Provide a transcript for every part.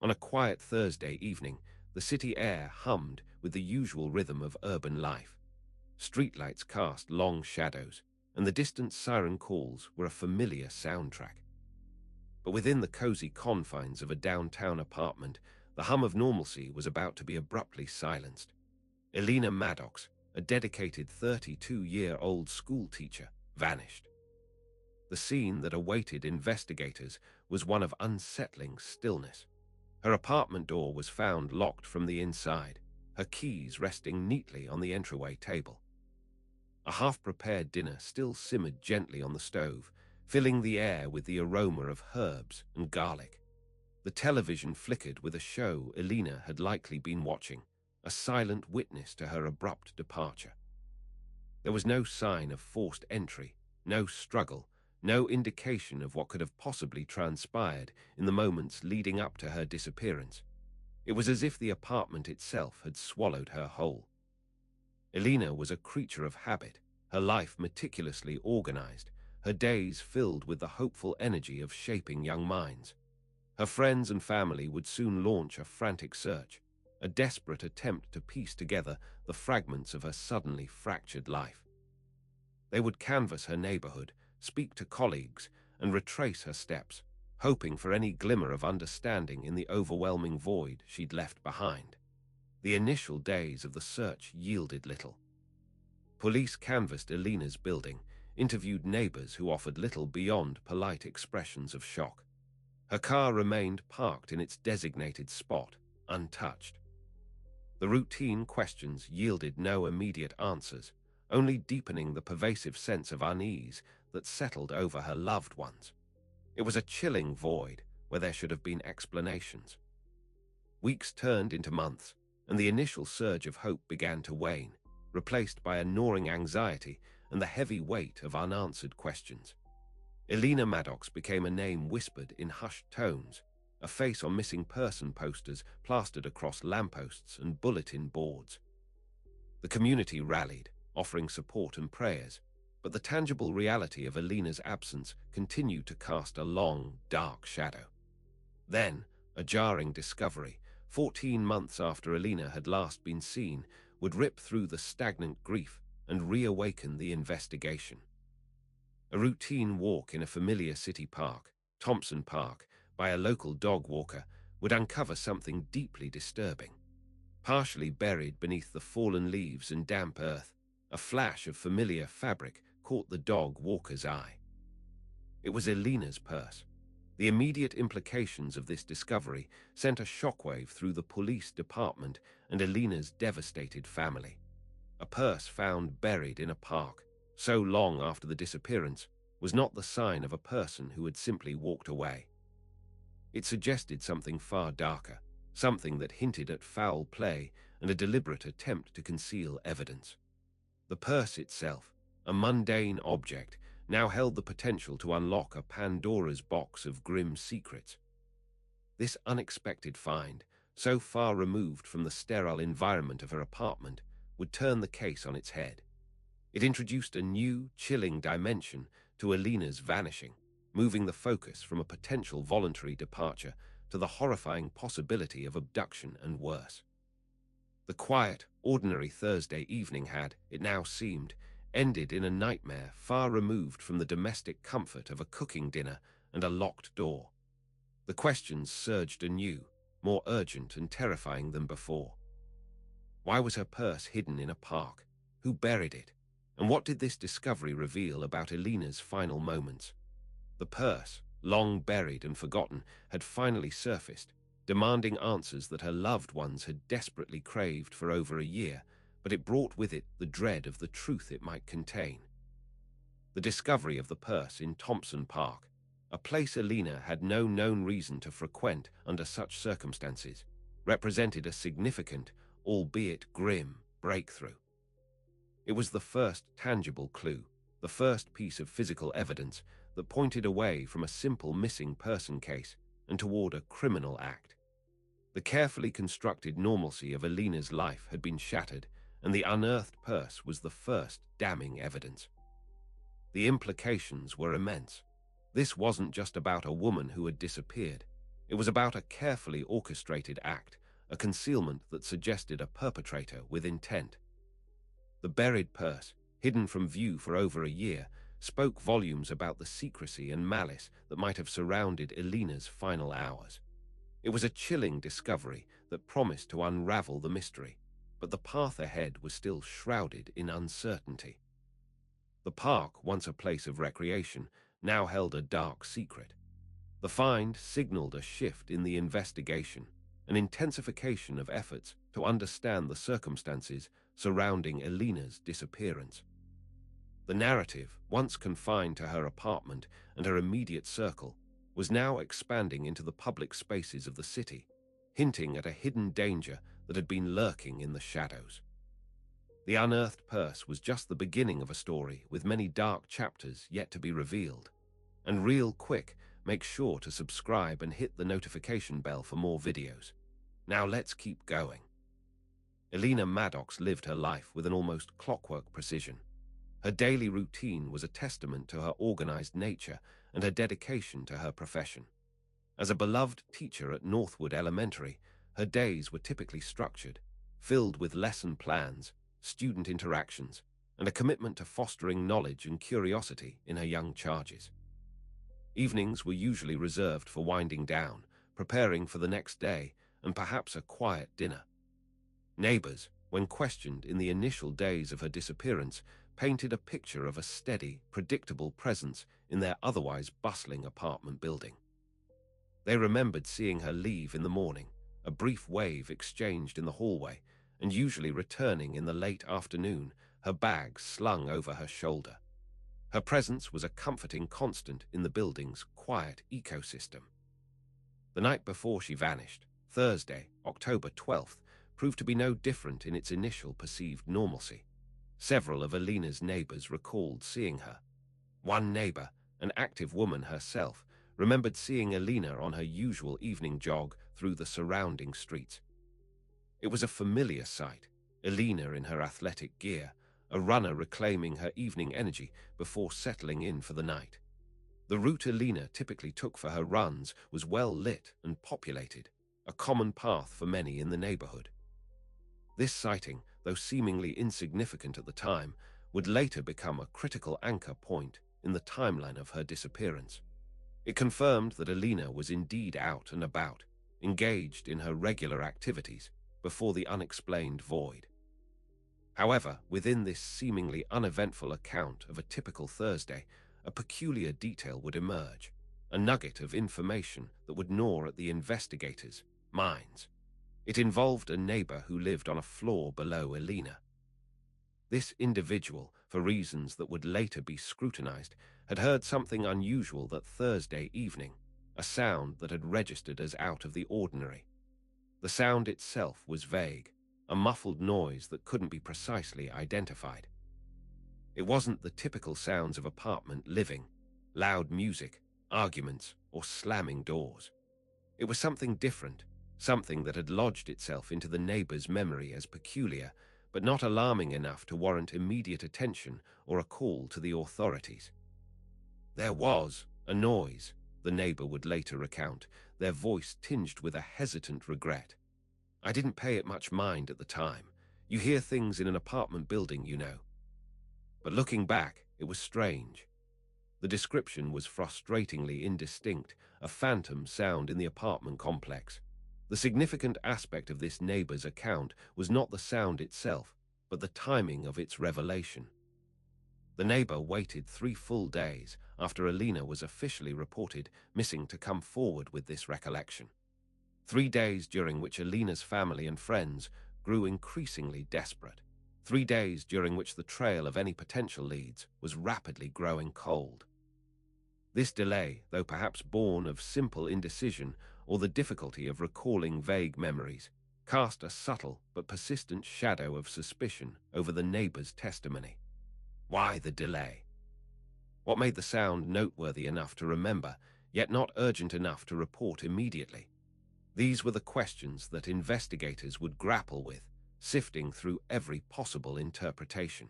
On a quiet Thursday evening, the city air hummed with the usual rhythm of urban life. Streetlights cast long shadows, and the distant siren calls were a familiar soundtrack. But within the cozy confines of a downtown apartment, the hum of normalcy was about to be abruptly silenced. Elena Maddox, a dedicated 32-year-old schoolteacher, vanished. The scene that awaited investigators was one of unsettling stillness. Her apartment door was found locked from the inside, her keys resting neatly on the entryway table. A half-prepared dinner still simmered gently on the stove, filling the air with the aroma of herbs and garlic. The television flickered with a show Elena had likely been watching, a silent witness to her abrupt departure. There was no sign of forced entry, no struggle, no indication of what could have possibly transpired in the moments leading up to her disappearance. It was as if the apartment itself had swallowed her whole. Elena was a creature of habit, her life meticulously organized, her days filled with the hopeful energy of shaping young minds. Her friends and family would soon launch a frantic search, a desperate attempt to piece together the fragments of her suddenly fractured life. They would canvass her neighborhood, speak to colleagues, and retrace her steps, hoping for any glimmer of understanding in the overwhelming void she'd left behind. The initial days of the search yielded little. Police canvassed Elena's building, interviewed neighbors who offered little beyond polite expressions of shock. Her car remained parked in its designated spot, untouched. The routine questions yielded no immediate answers, only deepening the pervasive sense of unease that settled over her loved ones. It was a chilling void where there should have been explanations. Weeks turned into months, and the initial surge of hope began to wane, replaced by a gnawing anxiety and the heavy weight of unanswered questions. Elena Maddox became a name whispered in hushed tones, a face on missing person posters plastered across lampposts and bulletin boards. The community rallied, offering support and prayers, but the tangible reality of Elena's absence continued to cast a long, dark shadow. Then, a jarring discovery, 14 months after Elena had last been seen, would rip through the stagnant grief and reawaken the investigation. A routine walk in a familiar city park, Thompson Park, by a local dog walker would uncover something deeply disturbing. Partially buried beneath the fallen leaves and damp earth, a flash of familiar fabric caught the dog walker's eye. It was Elena's purse. The immediate implications of this discovery sent a shockwave through the police department and Elena's devastated family. A purse found buried in a park, so long after the disappearance, was not the sign of a person who had simply walked away. It suggested something far darker, something that hinted at foul play and a deliberate attempt to conceal evidence. The purse itself, a mundane object, now held the potential to unlock a Pandora's box of grim secrets. This unexpected find, so far removed from the sterile environment of her apartment, would turn the case on its head. It introduced a new, chilling dimension to Elena's vanishing, moving the focus from a potential voluntary departure to the horrifying possibility of abduction and worse. The quiet, ordinary Thursday evening had, it now seemed, ended in a nightmare far removed from the domestic comfort of a cooking dinner and a locked door. The questions surged anew, more urgent and terrifying than before. Why was her purse hidden in a park? Who buried it? And what did this discovery reveal about Elena's final moments? The purse, long buried and forgotten, had finally surfaced, demanding answers that her loved ones had desperately craved for over a year, but it brought with it the dread of the truth it might contain. The discovery of the purse in Thompson Park, a place Elena had no known reason to frequent under such circumstances, represented a significant, albeit grim, breakthrough. It was the first tangible clue, the first piece of physical evidence that pointed away from a simple missing person case and toward a criminal act. The carefully constructed normalcy of Elena's life had been shattered, and the unearthed purse was the first damning evidence. The implications were immense. This wasn't just about a woman who had disappeared. It was about a carefully orchestrated act, a concealment that suggested a perpetrator with intent. The buried purse, hidden from view for over a year, spoke volumes about the secrecy and malice that might have surrounded Elena's final hours. It was a chilling discovery that promised to unravel the mystery, but the path ahead was still shrouded in uncertainty. The park, once a place of recreation, now held a dark secret. The find signaled a shift in the investigation, an intensification of efforts to understand the circumstances surrounding Elena's disappearance. The narrative, once confined to her apartment and her immediate circle, was now expanding into the public spaces of the city, hinting at a hidden danger that had been lurking in the shadows. The unearthed purse was just the beginning of a story with many dark chapters yet to be revealed. And real quick, make sure to subscribe and hit the notification bell for more videos. Now let's keep going. Elena Maddox lived her life with an almost clockwork precision. Her daily routine was a testament to her organized nature and her dedication to her profession. As a beloved teacher at Northwood Elementary, her days were typically structured, filled with lesson plans, student interactions, and a commitment to fostering knowledge and curiosity in her young charges. Evenings were usually reserved for winding down, preparing for the next day, and perhaps a quiet dinner. Neighbors, when questioned in the initial days of her disappearance, painted a picture of a steady, predictable presence in their otherwise bustling apartment building. They remembered seeing her leave in the morning, a brief wave exchanged in the hallway, and usually returning in the late afternoon, her bag slung over her shoulder. Her presence was a comforting constant in the building's quiet ecosystem. The night before she vanished, Thursday, October 12th, proved to be no different in its initial perceived normalcy. Several of Elena's neighbors recalled seeing her. One neighbor, an active woman herself, remembered seeing Elena on her usual evening jog through the surrounding streets. It was a familiar sight, Elena in her athletic gear, a runner reclaiming her evening energy before settling in for the night. The route Elena typically took for her runs was well lit and populated, a common path for many in the neighborhood. This sighting, though seemingly insignificant at the time, would later become a critical anchor point in the timeline of her disappearance. It confirmed that Elena was indeed out and about, engaged in her regular activities, before the unexplained void. However, within this seemingly uneventful account of a typical Thursday, a peculiar detail would emerge, a nugget of information that would gnaw at the investigators' minds. It involved a neighbor who lived on a floor below Elena. This individual, for reasons that would later be scrutinized, had heard something unusual that Thursday evening, a sound that had registered as out of the ordinary. The sound itself was vague, a muffled noise that couldn't be precisely identified. It wasn't the typical sounds of apartment living, loud music, arguments, or slamming doors. It was something different, something that had lodged itself into the neighbor's memory as peculiar, but not alarming enough to warrant immediate attention or a call to the authorities. There was a noise, the neighbor would later recount, their voice tinged with a hesitant regret. I didn't pay it much mind at the time. You hear things in an apartment building, you know. But looking back, it was strange. The description was frustratingly indistinct, a phantom sound in the apartment complex. The significant aspect of this neighbor's account was not the sound itself, but the timing of its revelation. The neighbor waited 3 full days after Elena was officially reported missing to come forward with this recollection. 3 days during which Elena's family and friends grew increasingly desperate. 3 days during which the trail of any potential leads was rapidly growing cold. This delay, though perhaps born of simple indecision or the difficulty of recalling vague memories, cast a subtle but persistent shadow of suspicion over the neighbor's testimony. Why the delay? What made the sound noteworthy enough to remember, yet not urgent enough to report immediately? These were the questions that investigators would grapple with, sifting through every possible interpretation.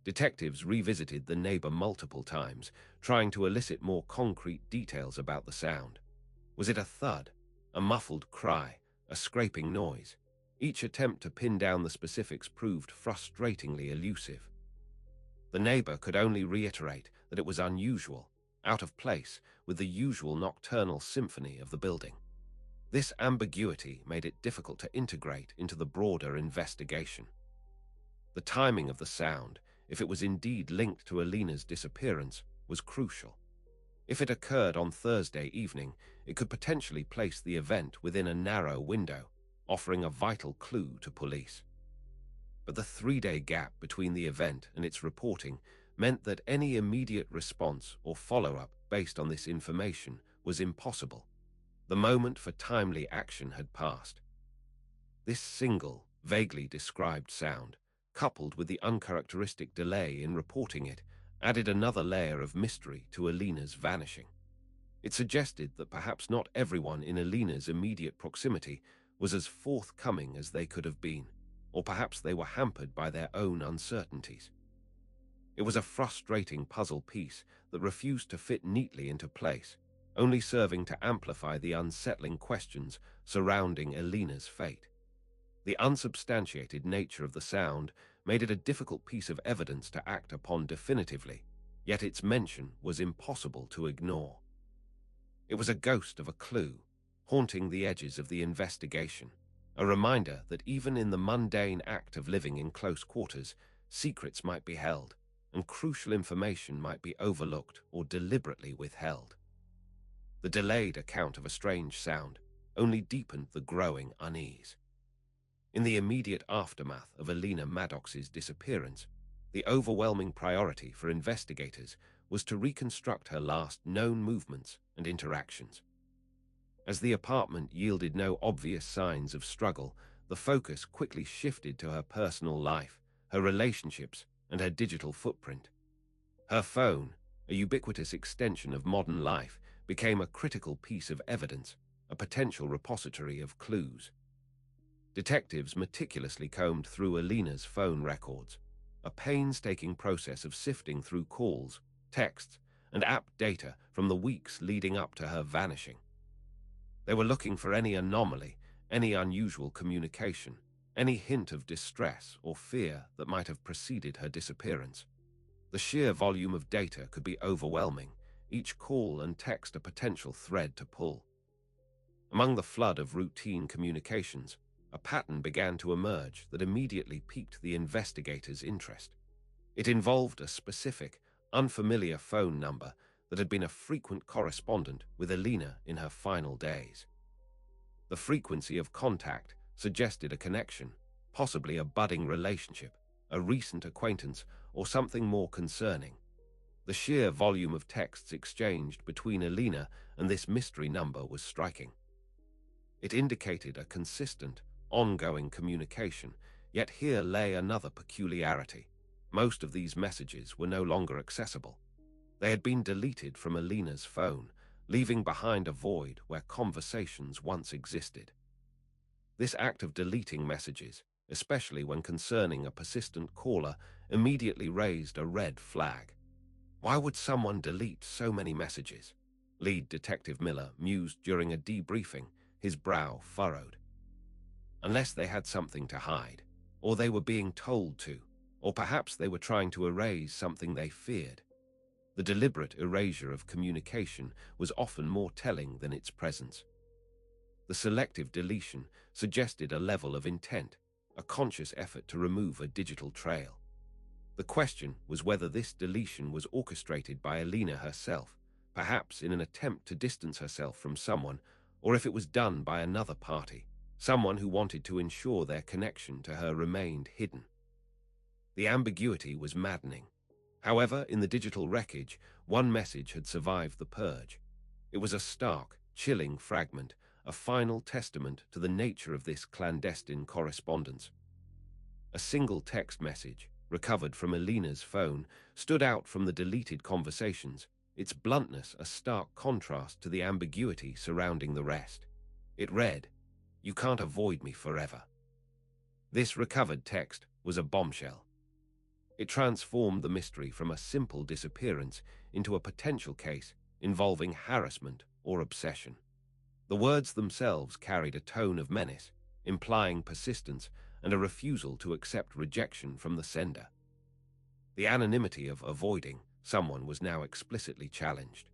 Detectives revisited the neighbor multiple times, trying to elicit more concrete details about the sound. Was it a thud, a muffled cry, a scraping noise? Each attempt to pin down the specifics proved frustratingly elusive. The neighbor could only reiterate that it was unusual, out of place with the usual nocturnal symphony of the building. This ambiguity made it difficult to integrate into the broader investigation. The timing of the sound, if it was indeed linked to Alina's disappearance, was crucial. If it occurred on Thursday evening, it could potentially place the event within a narrow window, offering a vital clue to police. But the 3-day gap between the event and its reporting meant that any immediate response or follow-up based on this information was impossible. The moment for timely action had passed. This single, vaguely described sound, coupled with the uncharacteristic delay in reporting it, added another layer of mystery to Alina's vanishing. It suggested that perhaps not everyone in Alina's immediate proximity was as forthcoming as they could have been, or perhaps they were hampered by their own uncertainties. It was a frustrating puzzle piece that refused to fit neatly into place, only serving to amplify the unsettling questions surrounding Alina's fate. The unsubstantiated nature of the sound made it a difficult piece of evidence to act upon definitively, yet its mention was impossible to ignore. It was a ghost of a clue, haunting the edges of the investigation, a reminder that even in the mundane act of living in close quarters, secrets might be held, and crucial information might be overlooked or deliberately withheld. The delayed account of a strange sound only deepened the growing unease. In the immediate aftermath of Alina Maddox's disappearance, the overwhelming priority for investigators was to reconstruct her last known movements and interactions. As the apartment yielded no obvious signs of struggle, the focus quickly shifted to her personal life, her relationships, and her digital footprint. Her phone, a ubiquitous extension of modern life, became a critical piece of evidence, a potential repository of clues. Detectives meticulously combed through Alina's phone records, a painstaking process of sifting through calls, texts, and app data from the weeks leading up to her vanishing. They were looking for any anomaly, any unusual communication, any hint of distress or fear that might have preceded her disappearance. The sheer volume of data could be overwhelming, each call and text a potential thread to pull. Among the flood of routine communications, a pattern began to emerge that immediately piqued the investigators' interest. It involved a specific, unfamiliar phone number that had been a frequent correspondent with Alina in her final days. The frequency of contact suggested a connection, possibly a budding relationship, a recent acquaintance, or something more concerning. The sheer volume of texts exchanged between Alina and this mystery number was striking. It indicated a consistent, ongoing communication, yet here lay another peculiarity. Most of these messages were no longer accessible. They had been deleted from Alina's phone, leaving behind a void where conversations once existed. This act of deleting messages, especially when concerning a persistent caller, immediately raised a red flag. Why would someone delete so many messages? Lead Detective Miller mused during a debriefing, his brow furrowed. Unless they had something to hide, or they were being told to, or perhaps they were trying to erase something they feared. The deliberate erasure of communication was often more telling than its presence. The selective deletion suggested a level of intent, a conscious effort to remove a digital trail. The question was whether this deletion was orchestrated by Alina herself, perhaps in an attempt to distance herself from someone, or if it was done by another party, someone who wanted to ensure their connection to her remained hidden. The ambiguity was maddening. However, in the digital wreckage, one message had survived the purge. It was a stark, chilling fragment, a final testament to the nature of this clandestine correspondence. A single text message, recovered from Alina's phone, stood out from the deleted conversations, its bluntness a stark contrast to the ambiguity surrounding the rest. It read, "You can't avoid me forever." This recovered text was a bombshell. It transformed the mystery from a simple disappearance into a potential case involving harassment or obsession. The words themselves carried a tone of menace, implying persistence and a refusal to accept rejection from the sender. The anonymity of avoiding someone was now explicitly challenged.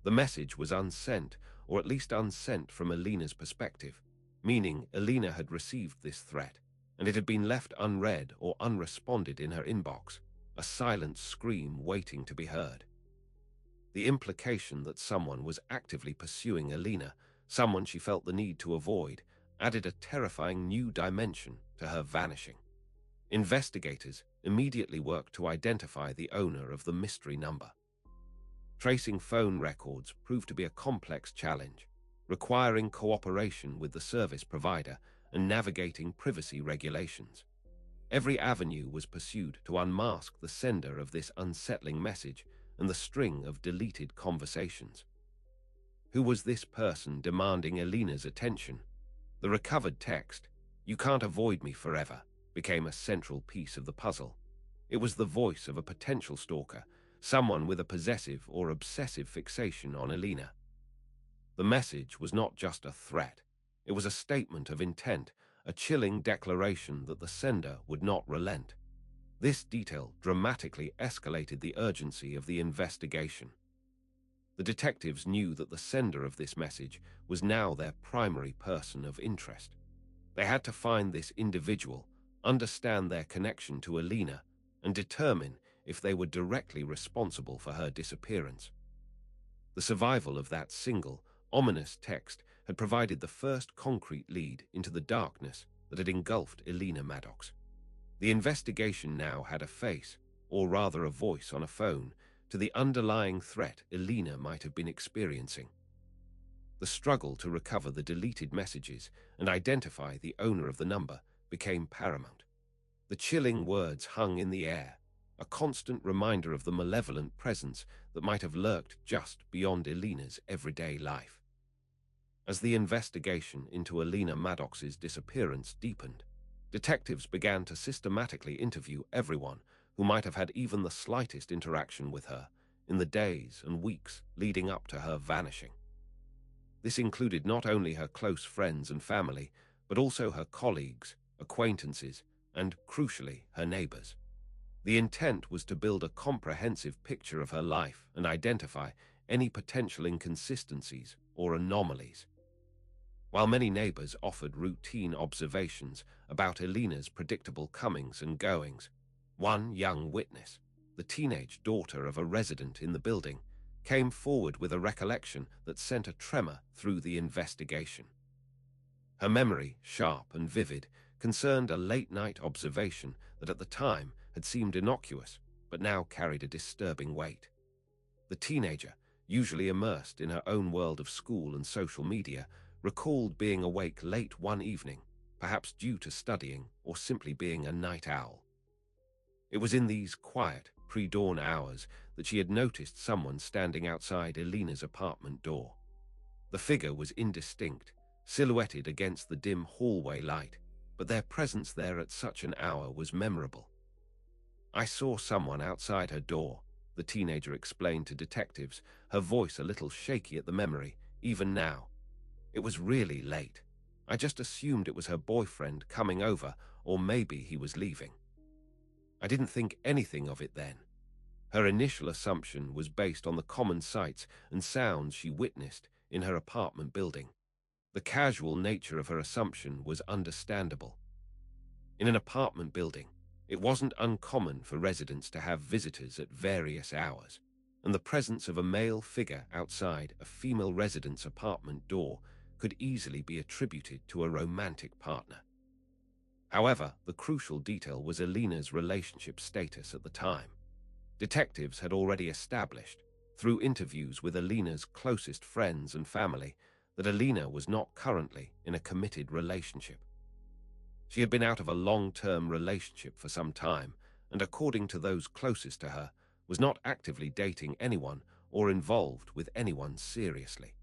The message was unsent, or at least unsent from Alina's perspective, meaning Alina had received this threat, and it had been left unread or unresponded in her inbox, a silent scream waiting to be heard. The implication that someone was actively pursuing Alina, someone she felt the need to avoid, added a terrifying new dimension to her vanishing. Investigators immediately worked to identify the owner of the mystery number. Tracing phone records proved to be a complex challenge, requiring cooperation with the service provider and navigating privacy regulations. Every avenue was pursued to unmask the sender of this unsettling message and the string of deleted conversations. Who was this person demanding Alina's attention? The recovered text, "You can't avoid me forever," became a central piece of the puzzle. It was the voice of a potential stalker, someone with a possessive or obsessive fixation on Alina. The message was not just a threat. It was a statement of intent, a chilling declaration that the sender would not relent. This detail dramatically escalated the urgency of the investigation. The detectives knew that the sender of this message was now their primary person of interest. They had to find this individual, understand their connection to Alina, and determine if they were directly responsible for her disappearance. The survival of that single, ominous text had provided the first concrete lead into the darkness that had engulfed Alina Maddox. The investigation now had a face, or rather a voice on a phone, to the underlying threat Alina might have been experiencing. The struggle to recover the deleted messages and identify the owner of the number became paramount. The chilling words hung in the air, a constant reminder of the malevolent presence that might have lurked just beyond Alina's everyday life. As the investigation into Alina Maddox's disappearance deepened, detectives began to systematically interview everyone who might have had even the slightest interaction with her in the days and weeks leading up to her vanishing. This included not only her close friends and family, but also her colleagues, acquaintances, and, crucially, her neighbors. The intent was to build a comprehensive picture of her life and identify any potential inconsistencies or anomalies. While many neighbors offered routine observations about Alina's predictable comings and goings, one young witness, the teenage daughter of a resident in the building, came forward with a recollection that sent a tremor through the investigation. Her memory, sharp and vivid, concerned a late-night observation that at the time had seemed innocuous, but now carried a disturbing weight. The teenager, usually immersed in her own world of school and social media, recalled being awake late one evening, perhaps due to studying or simply being a night owl. It was in these quiet, pre-dawn hours that she had noticed someone standing outside Alina's apartment door. The figure was indistinct, silhouetted against the dim hallway light, but their presence there at such an hour was memorable. "I saw someone outside her door," the teenager explained to detectives, her voice a little shaky at the memory, even now. "It was really late. I just assumed it was her boyfriend coming over, or maybe he was leaving. I didn't think anything of it then." Her initial assumption was based on the common sights and sounds she witnessed in her apartment building. The casual nature of her assumption was understandable. In an apartment building, it wasn't uncommon for residents to have visitors at various hours, and the presence of a male figure outside a female resident's apartment door could easily be attributed to a romantic partner. However, the crucial detail was Alina's relationship status at the time. Detectives had already established, through interviews with Alina's closest friends and family, that Alina was not currently in a committed relationship. She had been out of a long-term relationship for some time, and according to those closest to her, was not actively dating anyone or involved with anyone seriously.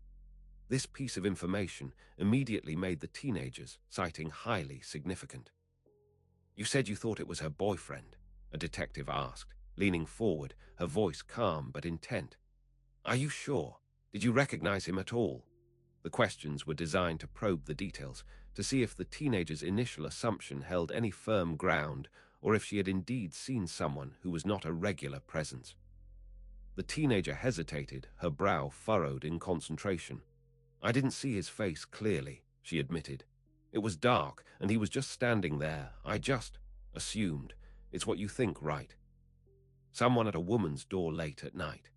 This piece of information immediately made the teenager's sighting highly significant. "You said you thought it was her boyfriend," a detective asked, leaning forward, her voice calm but intent. "Are you sure? Did you recognize him at all?" The questions were designed to probe the details, to see if the teenager's initial assumption held any firm ground or if she had indeed seen someone who was not a regular presence. The teenager hesitated, her brow furrowed in concentration. "I didn't see his face clearly," she admitted. "It was dark, and he was just standing there. I just assumed. It's what you think, right? Someone at a woman's door late at night."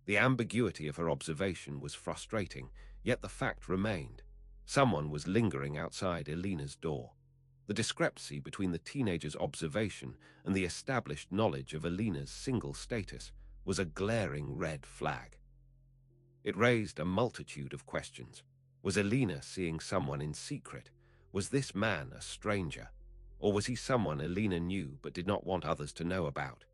The ambiguity of her observation was frustrating, yet the fact remained. Someone was lingering outside Elena's door. The discrepancy between the teenager's observation and the established knowledge of Elena's single status was a glaring red flag. It raised a multitude of questions. Was Elena seeing someone in secret? Was this man a stranger? Or was he someone Elena knew but did not want others to know about?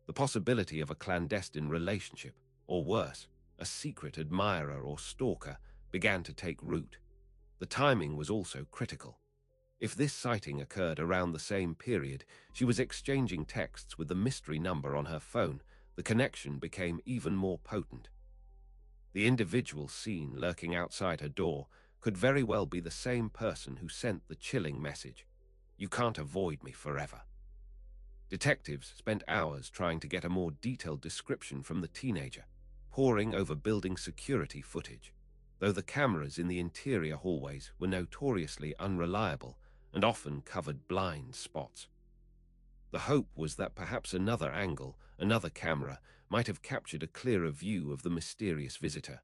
The possibility of a clandestine relationship, or worse, a secret admirer or stalker, began to take root. The timing was also critical. If this sighting occurred around the same period she was exchanging texts with the mystery number on her phone, the connection became even more potent. The individual seen lurking outside her door could very well be the same person who sent the chilling message, "You can't avoid me forever." Detectives spent hours trying to get a more detailed description from the teenager, poring over building security footage, though the cameras in the interior hallways were notoriously unreliable and often covered blind spots. The hope was that perhaps another angle, another camera, might have captured a clearer view of the mysterious visitor.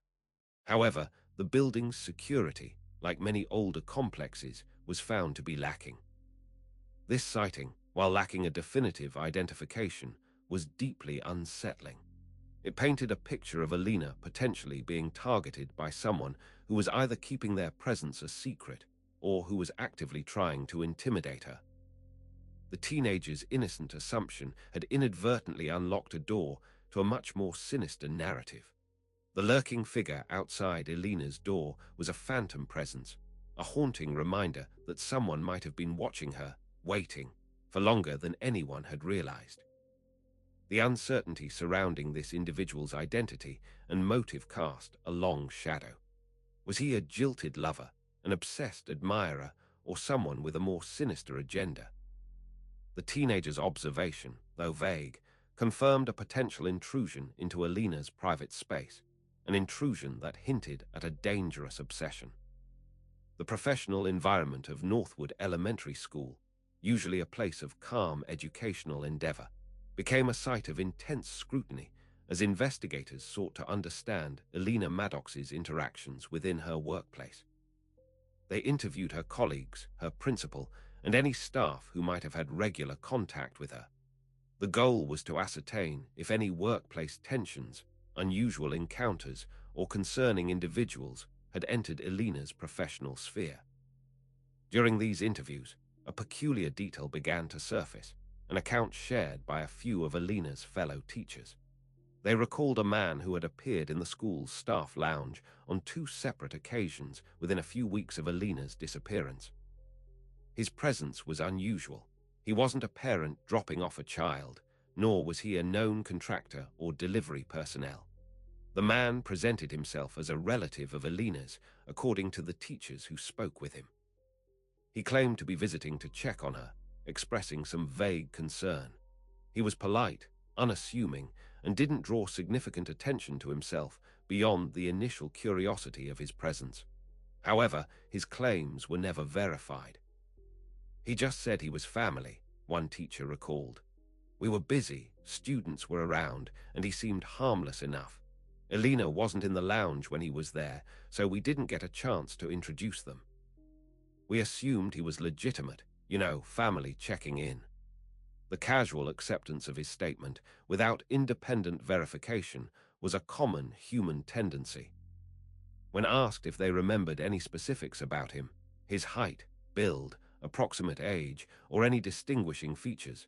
However, the building's security, like many older complexes, was found to be lacking. This sighting, while lacking a definitive identification, was deeply unsettling. It painted a picture of Elena potentially being targeted by someone who was either keeping their presence a secret or who was actively trying to intimidate her. The teenager's innocent assumption had inadvertently unlocked a door to a much more sinister narrative. The lurking figure outside Elena's door was a phantom presence, a haunting reminder that someone might have been watching her, waiting, for longer than anyone had realized. The uncertainty surrounding this individual's identity and motive cast a long shadow. Was he a jilted lover, an obsessed admirer, or someone with a more sinister agenda? The teenager's observation, though vague, confirmed a potential intrusion into Elena's private space, an intrusion that hinted at a dangerous obsession. The professional environment of Northwood Elementary School, usually a place of calm educational endeavor, became a site of intense scrutiny as investigators sought to understand Elena Maddox's interactions within her workplace. They interviewed her colleagues, her principal, and any staff who might have had regular contact with her. The goal was to ascertain if any workplace tensions, unusual encounters, or concerning individuals had entered Elena's professional sphere. During these interviews, a peculiar detail began to surface, an account shared by a few of Elena's fellow teachers. They recalled a man who had appeared in the school's staff lounge on 2 separate occasions within a few weeks of Elena's disappearance. His presence was unusual. He wasn't a parent dropping off a child, nor was he a known contractor or delivery personnel. The man presented himself as a relative of Elena's, according to the teachers who spoke with him. He claimed to be visiting to check on her, expressing some vague concern. He was polite, unassuming, and didn't draw significant attention to himself beyond the initial curiosity of his presence. However, his claims were never verified. "He just said he was family," one teacher recalled. "We were busy, students were around, and he seemed harmless enough. Elena wasn't in the lounge when he was there, so we didn't get a chance to introduce them. We assumed he was legitimate, family checking in." The casual acceptance of his statement, without independent verification, was a common human tendency. When asked if they remembered any specifics about him, his height, build, approximate age, or any distinguishing features,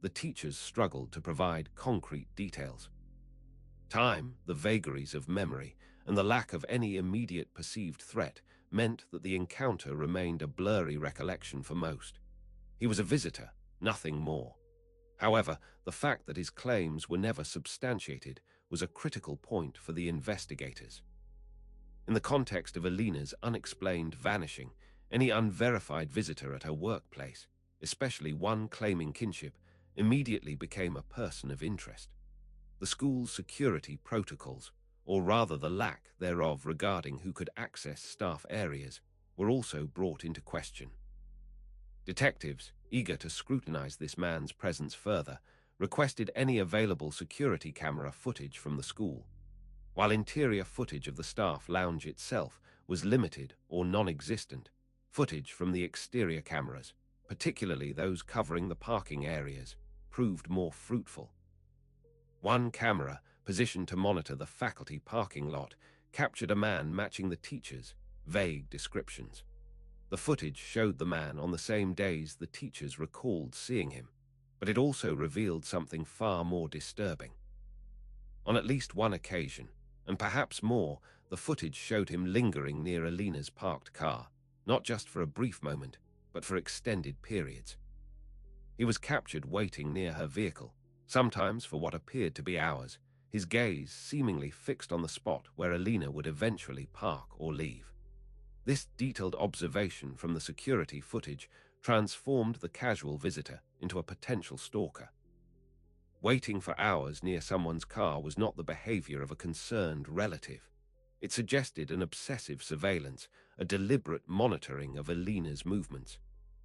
the teachers struggled to provide concrete details. Time, the vagaries of memory, and the lack of any immediate perceived threat meant that the encounter remained a blurry recollection for most. He was a visitor, nothing more. However, the fact that his claims were never substantiated was a critical point for the investigators. In the context of Alina's unexplained vanishing, any unverified visitor at her workplace, especially one claiming kinship, immediately became a person of interest. The school's security protocols, or rather the lack thereof regarding who could access staff areas, were also brought into question. Detectives, eager to scrutinize this man's presence further, requested any available security camera footage from the school. While interior footage of the staff lounge itself was limited or non-existent, footage from the exterior cameras, particularly those covering the parking areas, proved more fruitful. One camera, positioned to monitor the faculty parking lot, captured a man matching the teachers' vague descriptions. The footage showed the man on the same days the teachers recalled seeing him, but it also revealed something far more disturbing. On at least one occasion, and perhaps more, the footage showed him lingering near Alina's parked car, not just for a brief moment, but for extended periods. He was captured waiting near her vehicle, sometimes for what appeared to be hours, his gaze seemingly fixed on the spot where Alina would eventually park or leave. This detailed observation from the security footage transformed the casual visitor into a potential stalker. Waiting for hours near someone's car was not the behavior of a concerned relative. It suggested an obsessive surveillance, a deliberate monitoring of Alina's movements.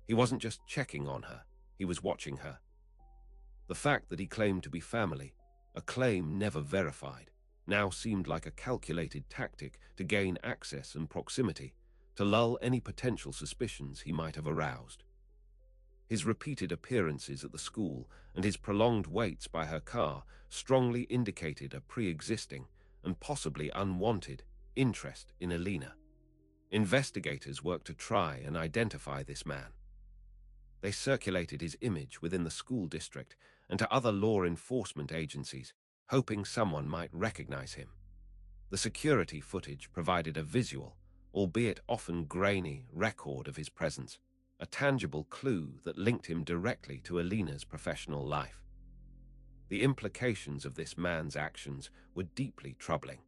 He wasn't just checking on her, he was watching her. The fact that he claimed to be family, a claim never verified, now seemed like a calculated tactic to gain access and proximity, to lull any potential suspicions he might have aroused. His repeated appearances at the school and his prolonged waits by her car strongly indicated a pre-existing and possibly unwanted interest in Alina. Investigators worked to try and identify this man. They circulated his image within the school district and to other law enforcement agencies, hoping someone might recognize him. The security footage provided a visual, albeit often grainy, record of his presence, a tangible clue that linked him directly to Alina's professional life. The implications of this man's actions were deeply troubling.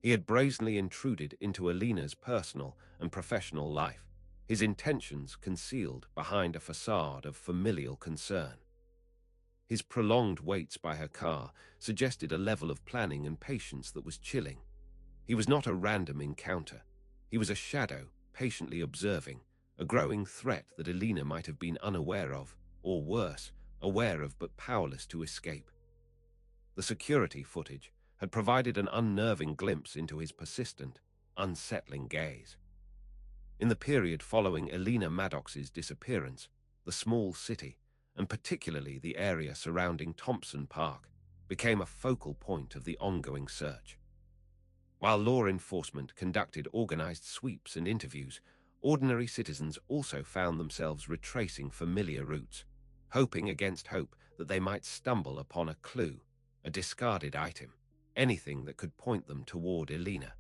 He had brazenly intruded into Alina's personal and professional life, his intentions concealed behind a facade of familial concern. His prolonged waits by her car suggested a level of planning and patience that was chilling. He was not a random encounter. He was a shadow, patiently observing, a growing threat that Alina might have been unaware of, or worse, aware of but powerless to escape. The security footage had provided an unnerving glimpse into his persistent, unsettling gaze. In the period following Alina Maddox's disappearance, the small city, and particularly the area surrounding Thompson Park, became a focal point of the ongoing search. While law enforcement conducted organized sweeps and interviews, ordinary citizens also found themselves retracing familiar routes, hoping against hope that they might stumble upon a clue, a discarded item, anything that could point them toward Alina.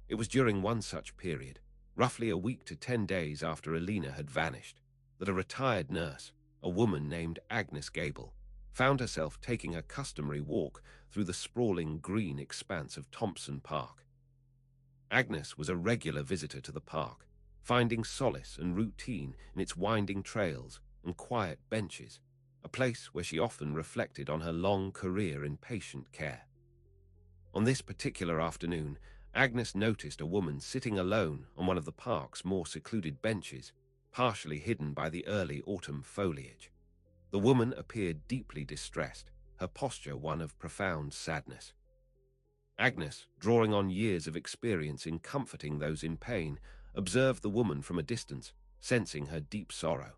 It was during one such period, roughly a week to 10 days after Alina had vanished, that a retired nurse, a woman named Agnes Gable, found herself taking her customary walk through the sprawling green expanse of Thompson Park. Agnes was a regular visitor to the park, finding solace and routine in its winding trails and quiet benches, a place where she often reflected on her long career in patient care. On this particular afternoon, Agnes noticed a woman sitting alone on one of the park's more secluded benches, partially hidden by the early autumn foliage. The woman appeared deeply distressed, her posture one of profound sadness. Agnes, drawing on years of experience in comforting those in pain, observed the woman from a distance, sensing her deep sorrow.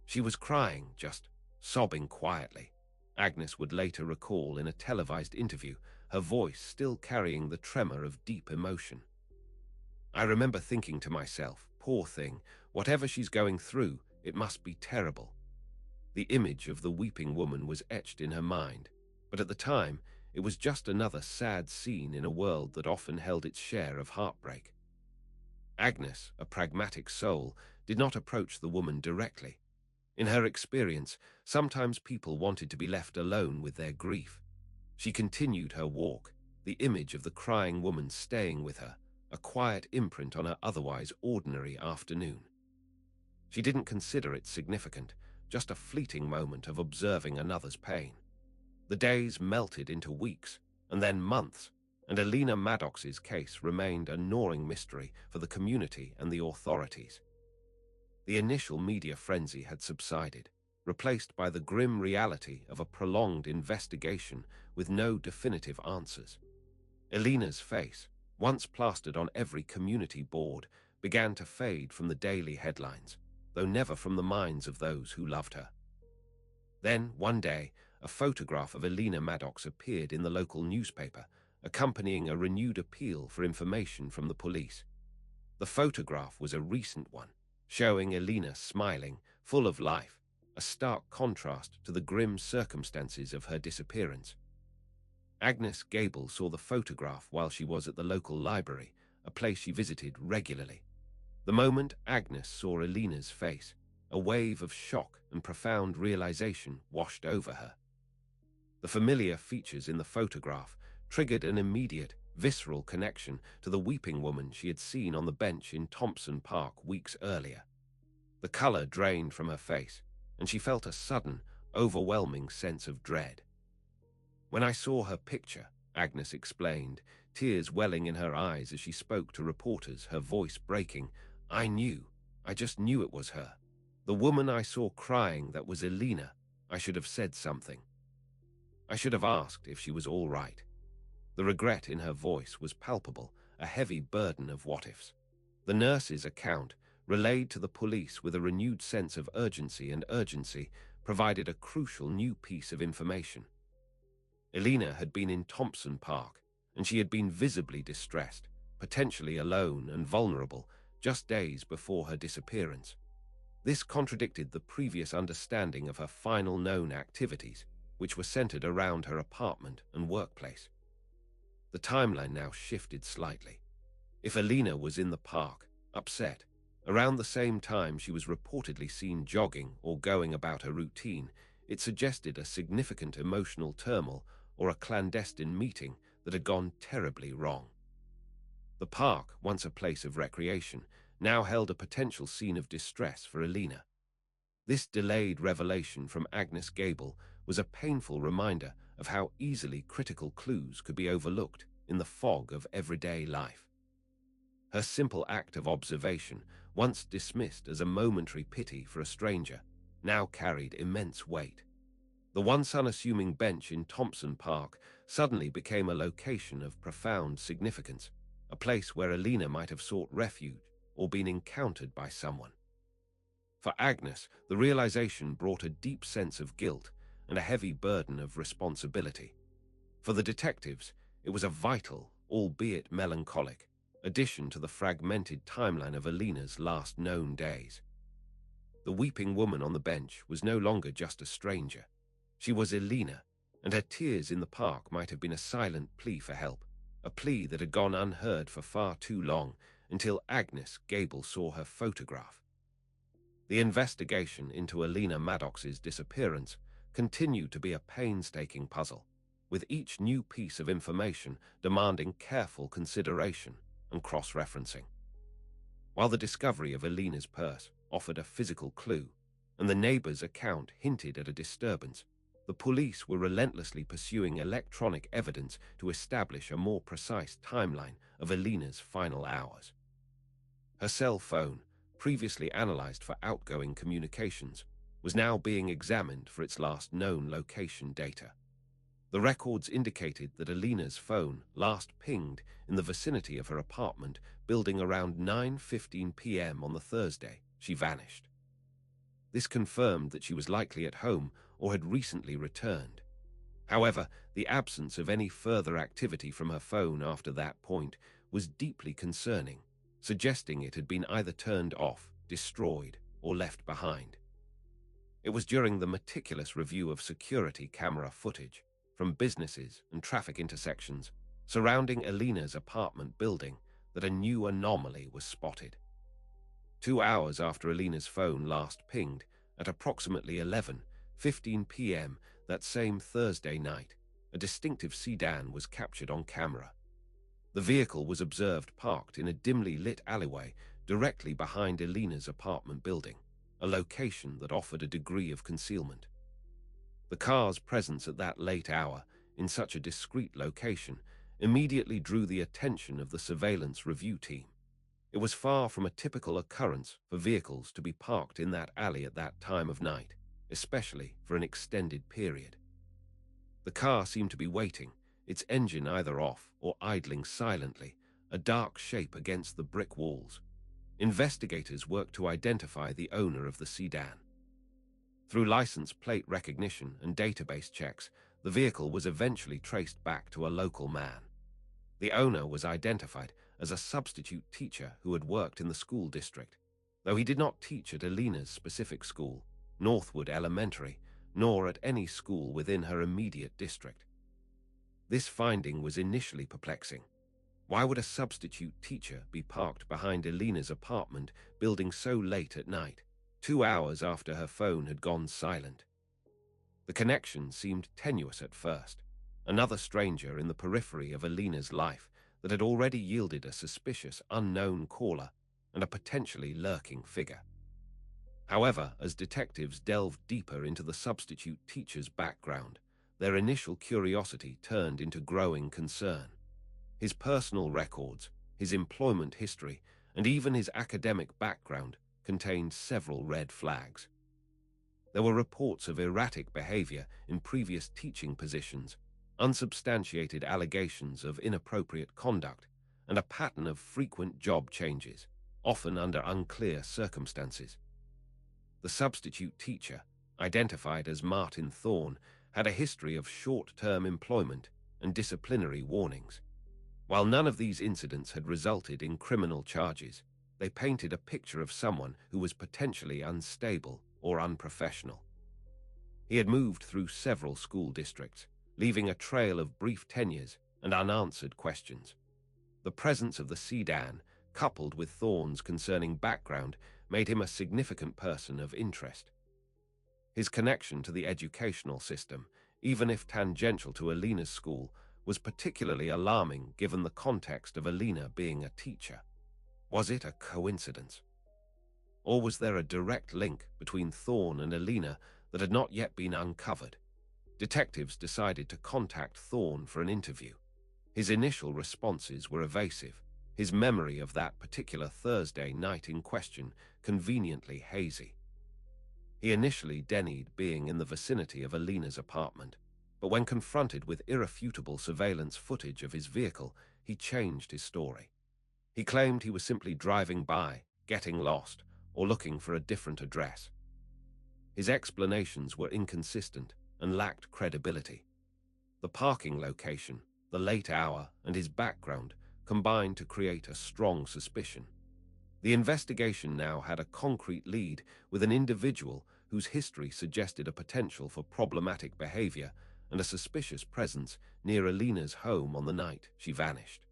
She was crying, just sobbing quietly. Agnes would later recall in a televised interview, her voice still carrying the tremor of deep emotion. "I remember thinking to myself, poor thing, whatever she's going through, it must be terrible." The image of the weeping woman was etched in her mind, but at the time, it was just another sad scene in a world that often held its share of heartbreak. Agnes, a pragmatic soul, did not approach the woman directly. In her experience, sometimes people wanted to be left alone with their grief. She continued her walk, the image of the crying woman staying with her, a quiet imprint on her otherwise ordinary afternoon. She didn't consider it significant, just a fleeting moment of observing another's pain. The days melted into weeks, and then months, and Alina Maddox's case remained a gnawing mystery for the community and the authorities. The initial media frenzy had subsided, replaced by the grim reality of a prolonged investigation with no definitive answers. Alina's face, once plastered on every community board, began to fade from the daily headlines, though never from the minds of those who loved her. Then, one day, a photograph of Alina Maddox appeared in the local newspaper, accompanying a renewed appeal for information from the police. The photograph was a recent one, showing Alina smiling, full of life, a stark contrast to the grim circumstances of her disappearance. Agnes Gable saw the photograph while she was at the local library, a place she visited regularly. The moment Agnes saw Alina's face, a wave of shock and profound realization washed over her. The familiar features in the photograph triggered an immediate, visceral connection to the weeping woman she had seen on the bench in Thompson Park weeks earlier. The color drained from her face, and she felt a sudden, overwhelming sense of dread. "When I saw her picture," Agnes explained, tears welling in her eyes as she spoke to reporters, her voice breaking, I just knew it was her. The woman I saw crying, that was Alina. I should have said something. I should have asked if she was all right." The regret in her voice was palpable, a heavy burden of what-ifs. The nurse's account, relayed to the police with a renewed sense of urgency, provided a crucial new piece of information. Alina had been in Thompson Park, and she had been visibly distressed, potentially alone and vulnerable, just days before her disappearance. This contradicted the previous understanding of her final known activities, which were centered around her apartment and workplace. The timeline now shifted slightly. If Alina was in the park, upset, around the same time she was reportedly seen jogging or going about her routine, it suggested a significant emotional turmoil or a clandestine meeting that had gone terribly wrong. The park, once a place of recreation, now held a potential scene of distress for Alina. This delayed revelation from Agnes Gable was a painful reminder of how easily critical clues could be overlooked in the fog of everyday life. Her simple act of observation, once dismissed as a momentary pity for a stranger, now carried immense weight. The once unassuming bench in Thompson Park suddenly became a location of profound significance, a place where Alina might have sought refuge or been encountered by someone. For Agnes, the realization brought a deep sense of guilt and a heavy burden of responsibility. For the detectives, it was a vital, albeit melancholic, addition to the fragmented timeline of Alina's last known days. The weeping woman on the bench was no longer just a stranger. She was Alina, and her tears in the park might have been a silent plea for help, a plea that had gone unheard for far too long until Agnes Gable saw her photograph. The investigation into Alina Maddox's disappearance continued to be a painstaking puzzle, with each new piece of information demanding careful consideration and cross-referencing. While the discovery of Alina's purse offered a physical clue, and the neighbor's account hinted at a disturbance, the police were relentlessly pursuing electronic evidence to establish a more precise timeline of Alina's final hours. Her cell phone, previously analyzed for outgoing communications, was now being examined for its last known location data. The records indicated that Alina's phone last pinged in the vicinity of her apartment building around 9:15 p.m. on the Thursday she vanished. This confirmed that she was likely at home or had recently returned. However, the absence of any further activity from her phone after that point was deeply concerning, suggesting it had been either turned off, destroyed, or left behind. It was during the meticulous review of security camera footage from businesses and traffic intersections surrounding Alina's apartment building that a new anomaly was spotted. 2 hours after Alina's phone last pinged, at approximately 11:15 p.m. that same Thursday night, a distinctive sedan was captured on camera. The vehicle was observed parked in a dimly lit alleyway directly behind Elena's apartment building, a location that offered a degree of concealment. The car's presence at that late hour, in such a discreet location, immediately drew the attention of the surveillance review team. It was far from a typical occurrence for vehicles to be parked in that alley at that time of night, especially for an extended period. The car seemed to be waiting, its engine either off or idling silently, a dark shape against the brick walls. Investigators worked to identify the owner of the sedan. Through license plate recognition and database checks, the vehicle was eventually traced back to a local man. The owner was identified as a substitute teacher who had worked in the school district, though he did not teach at Elena's specific school, Northwood Elementary, nor at any school within her immediate district. This finding was initially perplexing. Why would a substitute teacher be parked behind Elena's apartment building so late at night, 2 hours after her phone had gone silent? The connection seemed tenuous at first, another stranger in the periphery of Elena's life that had already yielded a suspicious unknown caller and a potentially lurking figure. However, as detectives delved deeper into the substitute teacher's background, their initial curiosity turned into growing concern. His personal records, his employment history, and even his academic background contained several red flags. There were reports of erratic behavior in previous teaching positions, unsubstantiated allegations of inappropriate conduct, and a pattern of frequent job changes, often under unclear circumstances. The substitute teacher, identified as Martin Thorne, had a history of short-term employment and disciplinary warnings. While none of these incidents had resulted in criminal charges, they painted a picture of someone who was potentially unstable or unprofessional. He had moved through several school districts, leaving a trail of brief tenures and unanswered questions. The presence of the sedan, coupled with Thorne's concerning background, made him a significant person of interest. His connection to the educational system, even if tangential to Elena's school, was particularly alarming given the context of Elena being a teacher. Was it a coincidence? Or was there a direct link between Thorne and Elena that had not yet been uncovered? Detectives decided to contact Thorne for an interview. His initial responses were evasive, his memory of that particular Thursday night in question conveniently hazy. He initially denied being in the vicinity of Elena's apartment, but when confronted with irrefutable surveillance footage of his vehicle, he changed his story. He claimed he was simply driving by, getting lost, or looking for a different address. His explanations were inconsistent and lacked credibility. The parking location, the late hour, and his background combined to create a strong suspicion. The investigation now had a concrete lead with an individual whose history suggested a potential for problematic behavior and a suspicious presence near Elena's home on the night she vanished.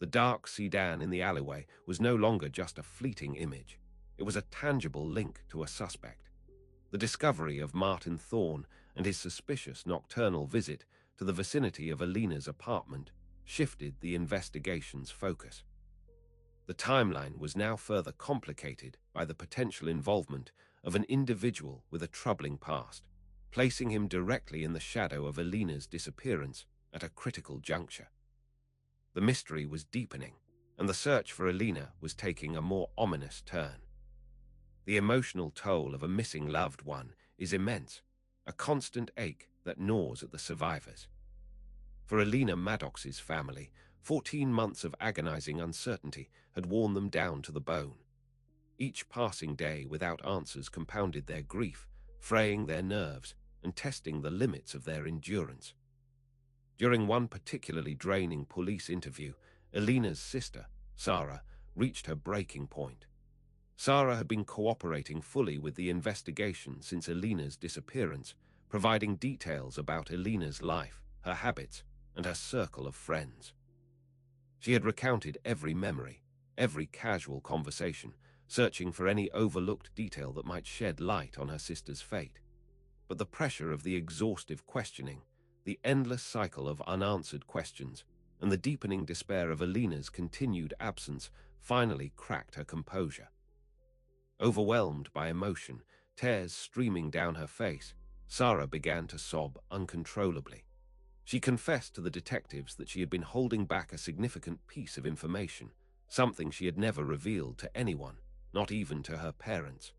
The dark sedan in the alleyway was no longer just a fleeting image. It was a tangible link to a suspect. The discovery of Martin Thorne and his suspicious nocturnal visit to the vicinity of Elena's apartment shifted the investigation's focus. The timeline was now further complicated by the potential involvement of an individual with a troubling past, placing him directly in the shadow of Elena's disappearance at a critical juncture. The mystery was deepening, and the search for Elena was taking a more ominous turn. The emotional toll of a missing loved one is immense, a constant ache that gnaws at the survivors. For Elena Maddox's family, 14 months of agonizing uncertainty had worn them down to the bone. Each passing day without answers compounded their grief, fraying their nerves and testing the limits of their endurance. During one particularly draining police interview, Elena's sister, Sarah, reached her breaking point. Sarah had been cooperating fully with the investigation since Elena's disappearance, providing details about Elena's life, her habits, and her circle of friends. She had recounted every memory, every casual conversation, searching for any overlooked detail that might shed light on her sister's fate. But the pressure of the exhaustive questioning, the endless cycle of unanswered questions, and the deepening despair of Alina's continued absence finally cracked her composure. Overwhelmed by emotion, tears streaming down her face, Sarah began to sob uncontrollably. She confessed to the detectives that she had been holding back a significant piece of information, something she had never revealed to anyone, not even to her parents.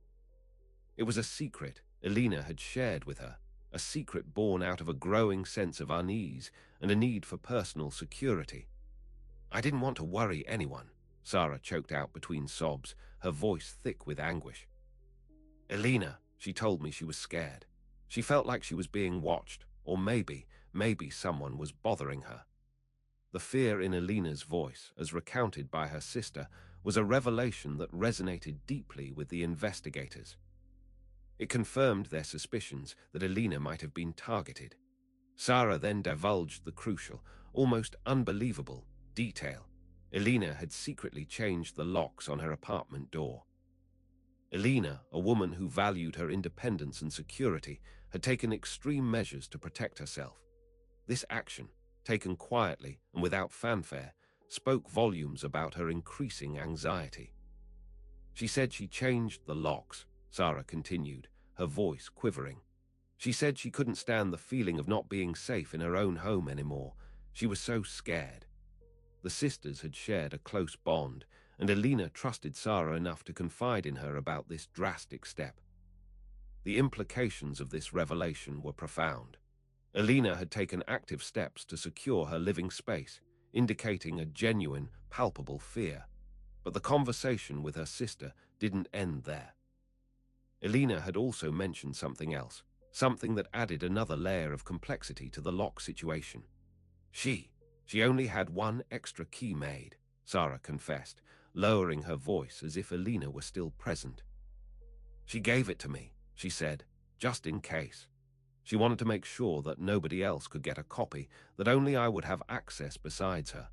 It was a secret Alina had shared with her, a secret born out of a growing sense of unease and a need for personal security. "I didn't want to worry anyone," Sarah choked out between sobs, her voice thick with anguish. "Alina, she told me she was scared. She felt like she was being watched, or maybe someone was bothering her." The fear in Alina's voice, as recounted by her sister, was a revelation that resonated deeply with the investigators. It confirmed their suspicions that Alina might have been targeted. Sarah then divulged the crucial, almost unbelievable, detail. Alina had secretly changed the locks on her apartment door. Alina, a woman who valued her independence and security, had taken extreme measures to protect herself. This action, taken quietly and without fanfare, spoke volumes about her increasing anxiety. "She said she changed the locks," Sarah continued, her voice quivering. "She said she couldn't stand the feeling of not being safe in her own home anymore. She was so scared." The sisters had shared a close bond, and Alina trusted Sarah enough to confide in her about this drastic step. The implications of this revelation were profound. Alina had taken active steps to secure her living space, indicating a genuine, palpable fear. But the conversation with her sister didn't end there. Alina had also mentioned something else, something that added another layer of complexity to the lock situation. She only had one extra key made," Sarah confessed, lowering her voice as if Alina were still present. "She gave it to me," she said, "just in case. She wanted to make sure that nobody else could get a copy, that only I would have access besides her."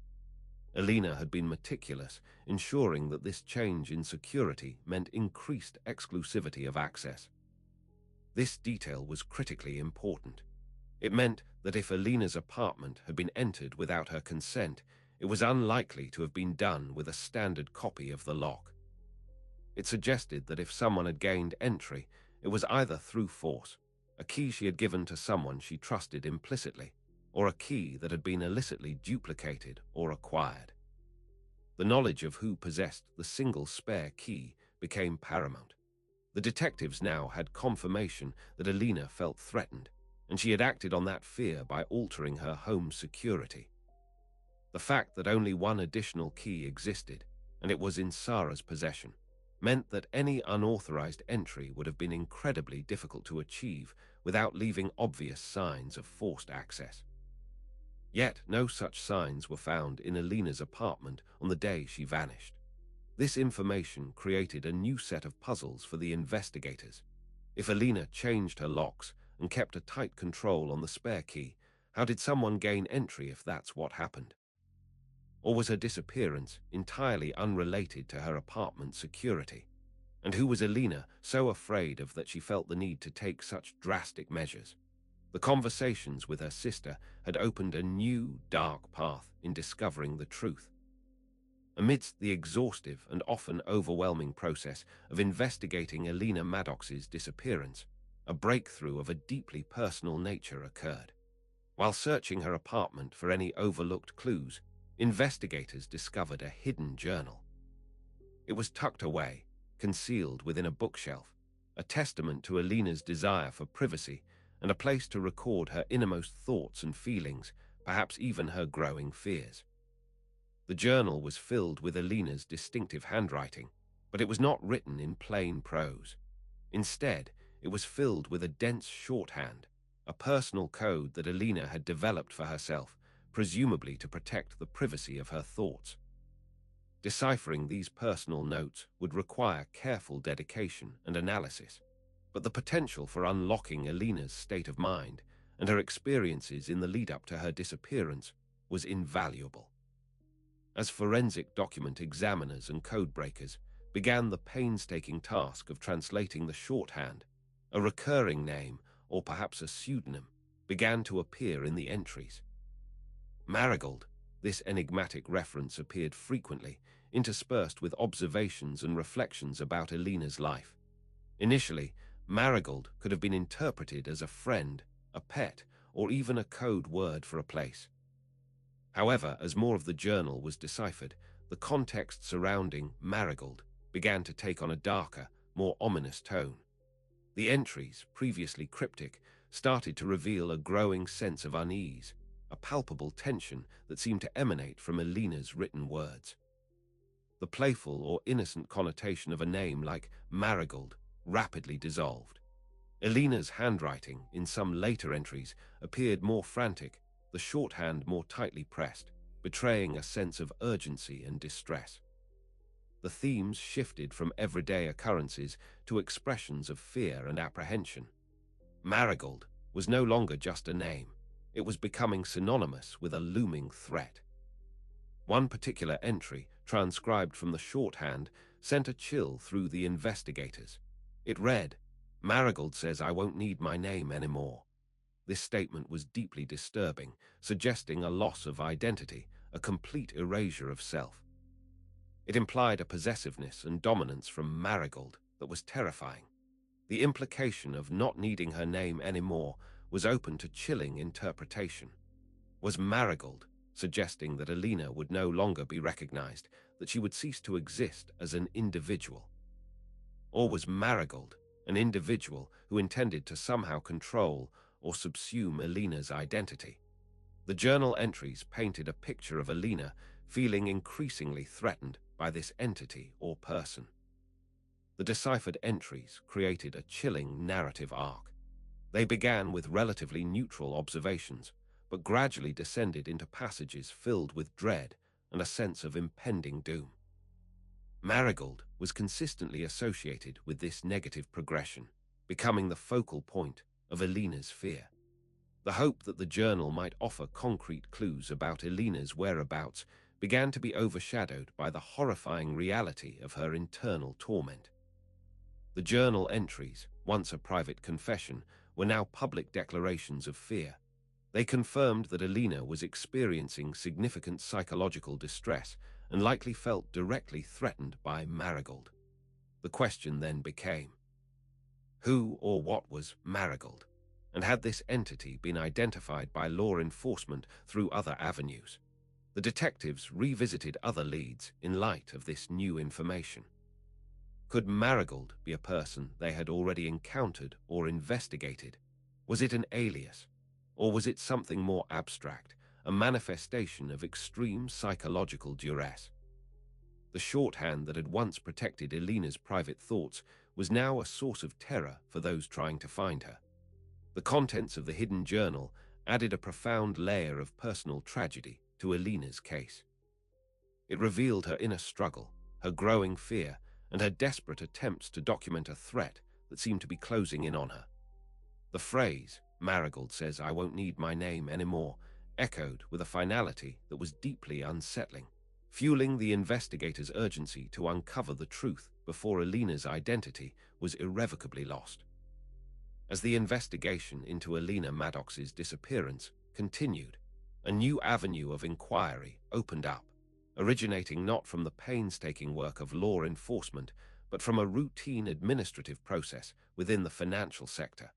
Alina had been meticulous, ensuring that this change in security meant increased exclusivity of access. This detail was critically important. It meant that if Alina's apartment had been entered without her consent, it was unlikely to have been done with a standard copy of the lock. It suggested that if someone had gained entry, it was either through force, a key she had given to someone she trusted implicitly, or a key that had been illicitly duplicated or acquired. The knowledge of who possessed the single spare key became paramount. The detectives now had confirmation that Alina felt threatened, and she had acted on that fear by altering her home's security. The fact that only one additional key existed, and it was in Sarah's possession, meant that any unauthorized entry would have been incredibly difficult to achieve without leaving obvious signs of forced access. Yet no such signs were found in Alina's apartment on the day she vanished. This information created a new set of puzzles for the investigators. If Alina changed her locks and kept a tight control on the spare key, how did someone gain entry if that's what happened? Or was her disappearance entirely unrelated to her apartment's security? And who was Alina so afraid of that she felt the need to take such drastic measures? The conversations with her sister had opened a new, dark path in discovering the truth. Amidst the exhaustive and often overwhelming process of investigating Alina Maddox's disappearance, a breakthrough of a deeply personal nature occurred. While searching her apartment for any overlooked clues, investigators discovered a hidden journal. It was tucked away, concealed within a bookshelf, a testament to Alina's desire for privacy and a place to record her innermost thoughts and feelings, perhaps even her growing fears. The journal was filled with Alina's distinctive handwriting, but it was not written in plain prose. Instead, it was filled with a dense shorthand, a personal code that Alina had developed for herself, presumably to protect the privacy of her thoughts. Deciphering these personal notes would require careful dedication and analysis, but the potential for unlocking Alina's state of mind and her experiences in the lead-up to her disappearance was invaluable. As forensic document examiners and codebreakers began the painstaking task of translating the shorthand, a recurring name, or perhaps a pseudonym, began to appear in the entries. Marigold, This enigmatic reference appeared frequently, interspersed with observations and reflections about Elena's life. Initially, Marigold could have been interpreted as a friend, a pet, or even a code word for a place. However, as more of the journal was deciphered, the context surrounding Marigold began to take on a darker, more ominous tone. The entries, previously cryptic, started to reveal a growing sense of unease, a palpable tension that seemed to emanate from Elena's written words. The playful or innocent connotation of a name like Marigold rapidly dissolved. Elena's handwriting, in some later entries, appeared more frantic, the shorthand more tightly pressed, betraying a sense of urgency and distress. The themes shifted from everyday occurrences to expressions of fear and apprehension. Marigold was no longer just a name. It was becoming synonymous with a looming threat. One particular entry, transcribed from the shorthand, sent a chill through the investigators. It read, "Marigold says I won't need my name anymore." This statement was deeply disturbing, suggesting a loss of identity, a complete erasure of self. It implied a possessiveness and dominance from Marigold that was terrifying. The implication of not needing her name anymore was open to chilling interpretation. Was Marigold suggesting that Elena would no longer be recognized, that she would cease to exist as an individual? Or was Marigold an individual who intended to somehow control or subsume Elena's identity? The journal entries painted a picture of Elena feeling increasingly threatened by this entity or person. The deciphered entries created a chilling narrative arc. They began with relatively neutral observations, but gradually descended into passages filled with dread and a sense of impending doom. Marigold was consistently associated with this negative progression, becoming the focal point of Elena's fear. The hope that the journal might offer concrete clues about Elena's whereabouts began to be overshadowed by the horrifying reality of her internal torment. The journal entries, once a private confession, were now public declarations of fear. They confirmed that Elena was experiencing significant psychological distress and likely felt directly threatened by Marigold. The question then became, who or what was Marigold? And had this entity been identified by law enforcement through other avenues? The detectives revisited other leads in light of this new information. Could Marigold be a person they had already encountered or investigated? Was it an alias? Or was it something more abstract, a manifestation of extreme psychological duress? The shorthand that had once protected Elena's private thoughts was now a source of terror for those trying to find her. The contents of the hidden journal added a profound layer of personal tragedy to Elena's case. It revealed her inner struggle, her growing fear, and her desperate attempts to document a threat that seemed to be closing in on her. The phrase, "Marigold says I won't need my name anymore," echoed with a finality that was deeply unsettling, fueling the investigators' urgency to uncover the truth before Elena's identity was irrevocably lost. As the investigation into Elena Maddox's disappearance continued, a new avenue of inquiry opened up, originating not from the painstaking work of law enforcement, but from a routine administrative process within the financial sector.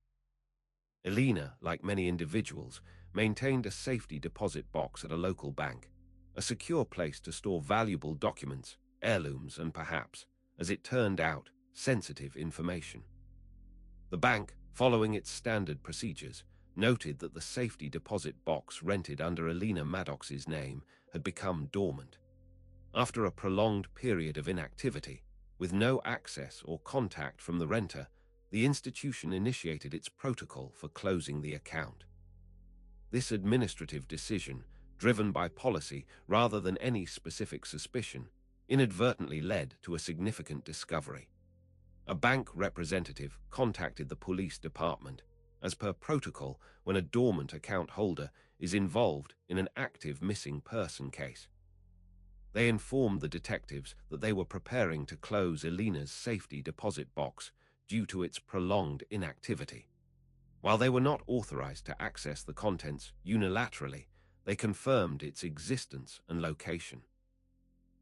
Elena, like many individuals, maintained a safety deposit box at a local bank, a secure place to store valuable documents, heirlooms, and perhaps, as it turned out, sensitive information. The bank, following its standard procedures, noted that the safety deposit box rented under Elena Maddox's name had become dormant. After a prolonged period of inactivity, with no access or contact from the renter, the institution initiated its protocol for closing the account. This administrative decision, driven by policy rather than any specific suspicion, inadvertently led to a significant discovery. A bank representative contacted the police department, as per protocol when a dormant account holder is involved in an active missing person case. They informed the detectives that they were preparing to close Elena's safety deposit box due to its prolonged inactivity. While they were not authorized to access the contents unilaterally, They confirmed its existence and location.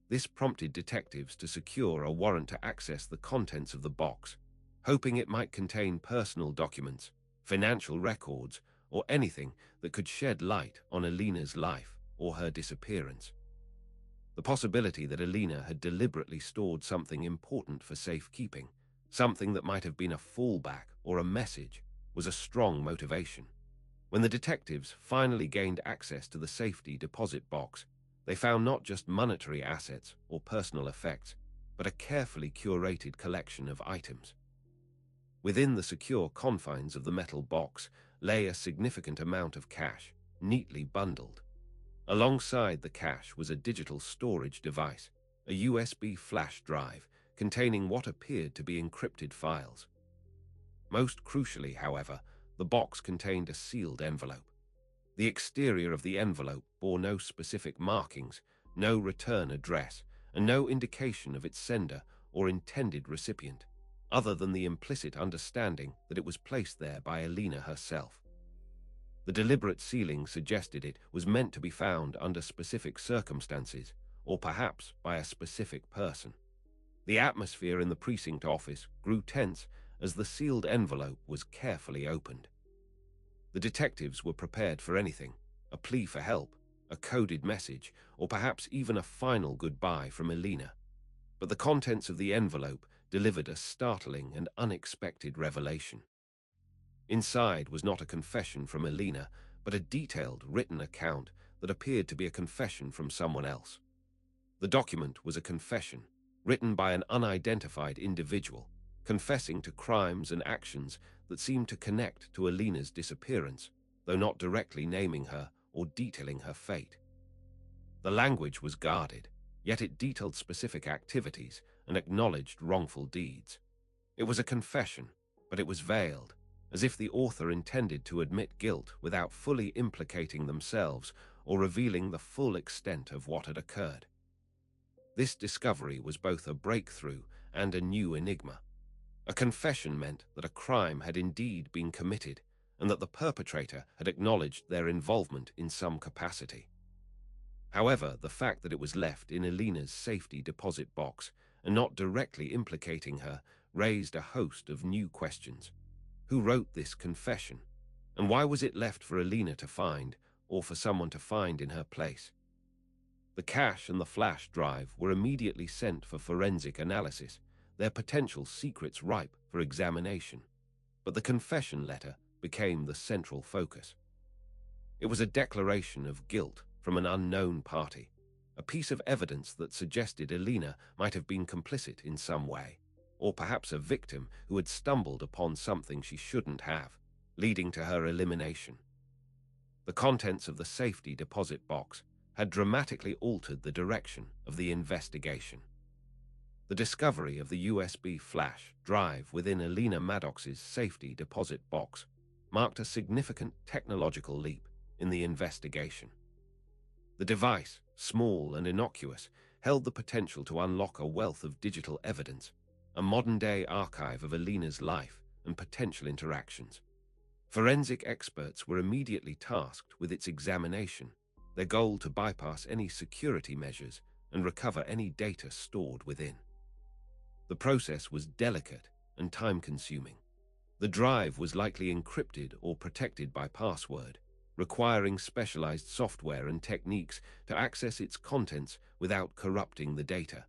This prompted detectives to secure a warrant to access the contents of the box, hoping it might contain personal documents, financial records, or anything that could shed light on Alina's life or her disappearance. The possibility that Alina had deliberately stored something important for safekeeping, something that might have been a fallback or a message, was a strong motivation. When the detectives finally gained access to the safety deposit box, they found not just monetary assets or personal effects, but a carefully curated collection of items. Within the secure confines of the metal box lay a significant amount of cash, neatly bundled. Alongside the cash was a digital storage device, a USB flash drive containing what appeared to be encrypted files. Most crucially, however, the box contained a sealed envelope. The exterior of the envelope bore no specific markings, no return address, and no indication of its sender or intended recipient, other than the implicit understanding that it was placed there by Alina herself. The deliberate sealing suggested it was meant to be found under specific circumstances, or perhaps by a specific person. The atmosphere in the precinct office grew tense as the sealed envelope was carefully opened. The detectives were prepared for anything: a plea for help, a coded message, or perhaps even a final goodbye from Alina. But the contents of the envelope delivered a startling and unexpected revelation. Inside was not a confession from Alina, but a detailed written account that appeared to be a confession from someone else. The document was a confession, written by an unidentified individual, confessing to crimes and actions that seemed to connect to Alina's disappearance, though not directly naming her or detailing her fate. The language was guarded, yet it detailed specific activities and acknowledged wrongful deeds. It was a confession, but it was veiled, as if the author intended to admit guilt without fully implicating themselves or revealing the full extent of what had occurred. This discovery was both a breakthrough and a new enigma. A confession meant that a crime had indeed been committed and that the perpetrator had acknowledged their involvement in some capacity. However, the fact that it was left in Alina's safety deposit box and not directly implicating her raised a host of new questions. Who wrote this confession? And why was it left for Alina to find, or for someone to find in her place? The cache and the flash drive were immediately sent for forensic analysis, their potential secrets ripe for examination. But the confession letter became the central focus. It was a declaration of guilt from an unknown party, a piece of evidence that suggested Alina might have been complicit in some way, or perhaps a victim who had stumbled upon something she shouldn't have, leading to her elimination. The contents of the safety deposit box had dramatically altered the direction of the investigation. The discovery of the USB flash drive within Alina Maddox's safety deposit box marked a significant technological leap in the investigation. The device, small and innocuous, held the potential to unlock a wealth of digital evidence, a modern-day archive of Alina's life and potential interactions. Forensic experts were immediately tasked with its examination, their goal to bypass any security measures and recover any data stored within. The process was delicate and time-consuming. The drive was likely encrypted or protected by password, requiring specialized software and techniques to access its contents without corrupting the data.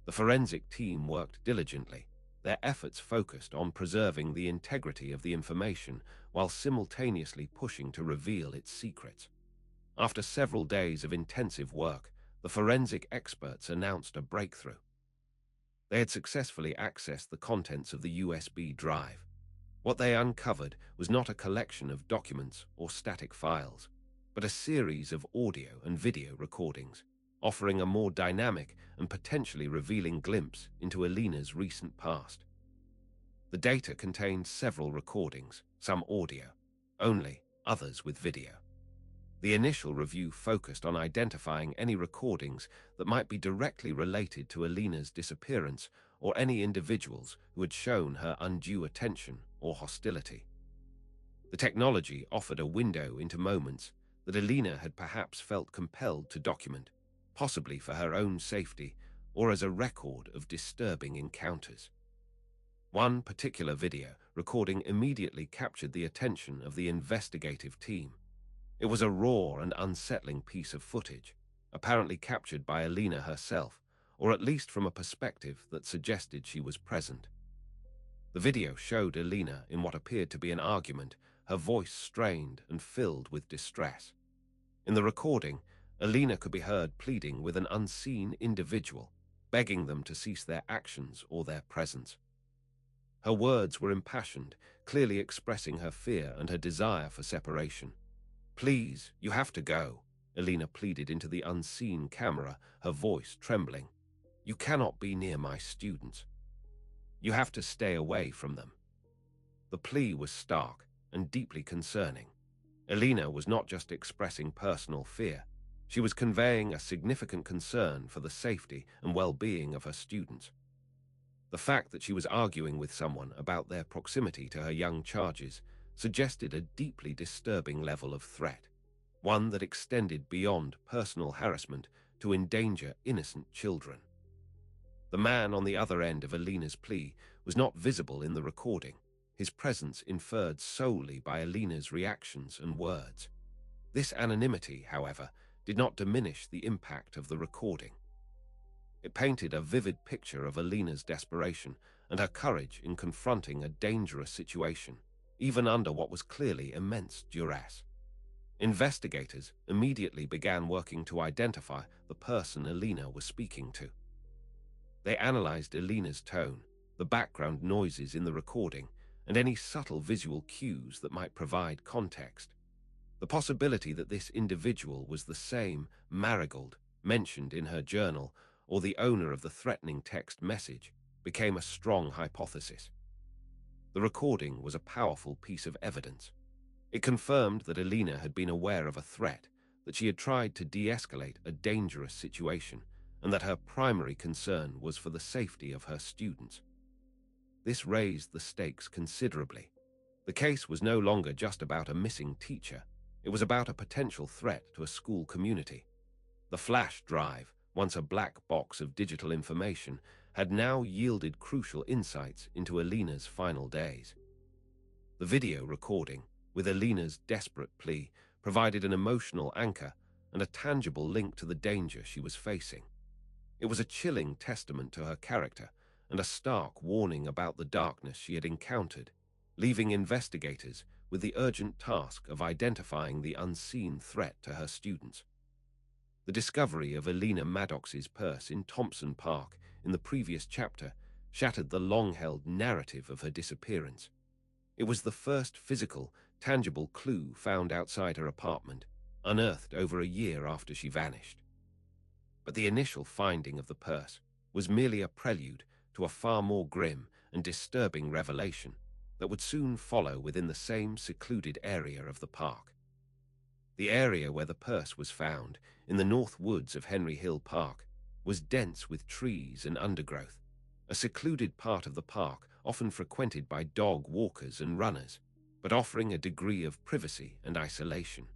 The forensic team worked diligently, their efforts focused on preserving the integrity of the information while simultaneously pushing to reveal its secrets. After several days of intensive work, the forensic experts announced a breakthrough. They had successfully accessed the contents of the USB drive. What they uncovered was not a collection of documents or static files, but a series of audio and video recordings, offering a more dynamic and potentially revealing glimpse into Alina's recent past. The data contained several recordings, some audio only, others with video. The initial review focused on identifying any recordings that might be directly related to Alina's disappearance or any individuals who had shown her undue attention or hostility. The technology offered a window into moments that Alina had perhaps felt compelled to document, possibly for her own safety or as a record of disturbing encounters. One particular video recording immediately captured the attention of the investigative team. It was a raw and unsettling piece of footage, apparently captured by Alina herself, or at least from a perspective that suggested she was present. The video showed Alina in what appeared to be an argument, her voice strained and filled with distress. In the recording, Alina could be heard pleading with an unseen individual, begging them to cease their actions or their presence. Her words were impassioned, clearly expressing her fear and her desire for separation. "Please, you have to go," Alina pleaded into the unseen camera, her voice trembling. "You cannot be near my students. You have to stay away from them." The plea was stark and deeply concerning. Alina was not just expressing personal fear. She was conveying a significant concern for the safety and well-being of her students. The fact that she was arguing with someone about their proximity to her young charges suggested a deeply disturbing level of threat, one that extended beyond personal harassment to endanger innocent children. The man on the other end of Alina's plea was not visible in the recording, his presence inferred solely by Alina's reactions and words. This anonymity, however, did not diminish the impact of the recording. It painted a vivid picture of Alina's desperation and her courage in confronting a dangerous situation, even under what was clearly immense duress. Investigators immediately began working to identify the person Alina was speaking to. They analyzed Alina's tone, the background noises in the recording, and any subtle visual cues that might provide context. The possibility that this individual was the same Marigold mentioned in her journal or the owner of the threatening text message became a strong hypothesis. The recording was a powerful piece of evidence. It confirmed that Alina had been aware of a threat, that she had tried to de-escalate a dangerous situation, and that her primary concern was for the safety of her students. This raised the stakes considerably. The case was no longer just about a missing teacher. It was about a potential threat to a school community. The flash drive, once a black box of digital information, had now yielded crucial insights into Alina's final days. The video recording, with Alina's desperate plea, provided an emotional anchor and a tangible link to the danger she was facing. It was a chilling testament to her character and a stark warning about the darkness she had encountered, leaving investigators with the urgent task of identifying the unseen threat to her students. The discovery of Alina Maddox's purse in Thompson Park in the previous chapter shattered the long-held narrative of her disappearance. It was the first physical, tangible clue found outside her apartment, unearthed over a year after she vanished. But the initial finding of the purse was merely a prelude to a far more grim and disturbing revelation that would soon follow within the same secluded area of the park. The area where the purse was found, in the north woods of Henry Hill Park, was dense with trees and undergrowth, a secluded part of the park often frequented by dog walkers and runners, but offering a degree of privacy and isolation.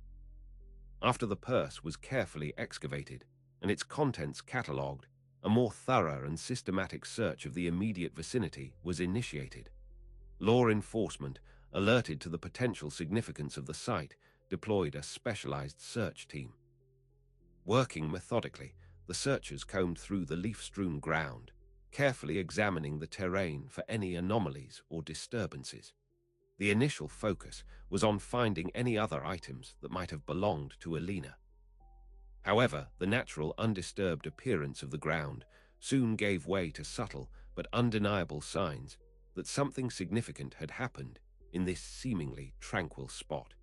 After the purse was carefully excavated and its contents catalogued, a more thorough and systematic search of the immediate vicinity was initiated. Law enforcement, alerted to the potential significance of the site, deployed a specialized search team. Working methodically, the searchers combed through the leaf-strewn ground, carefully examining the terrain for any anomalies or disturbances. The initial focus was on finding any other items that might have belonged to Alina. However, the natural, undisturbed appearance of the ground soon gave way to subtle but undeniable signs that something significant had happened in this seemingly tranquil spot.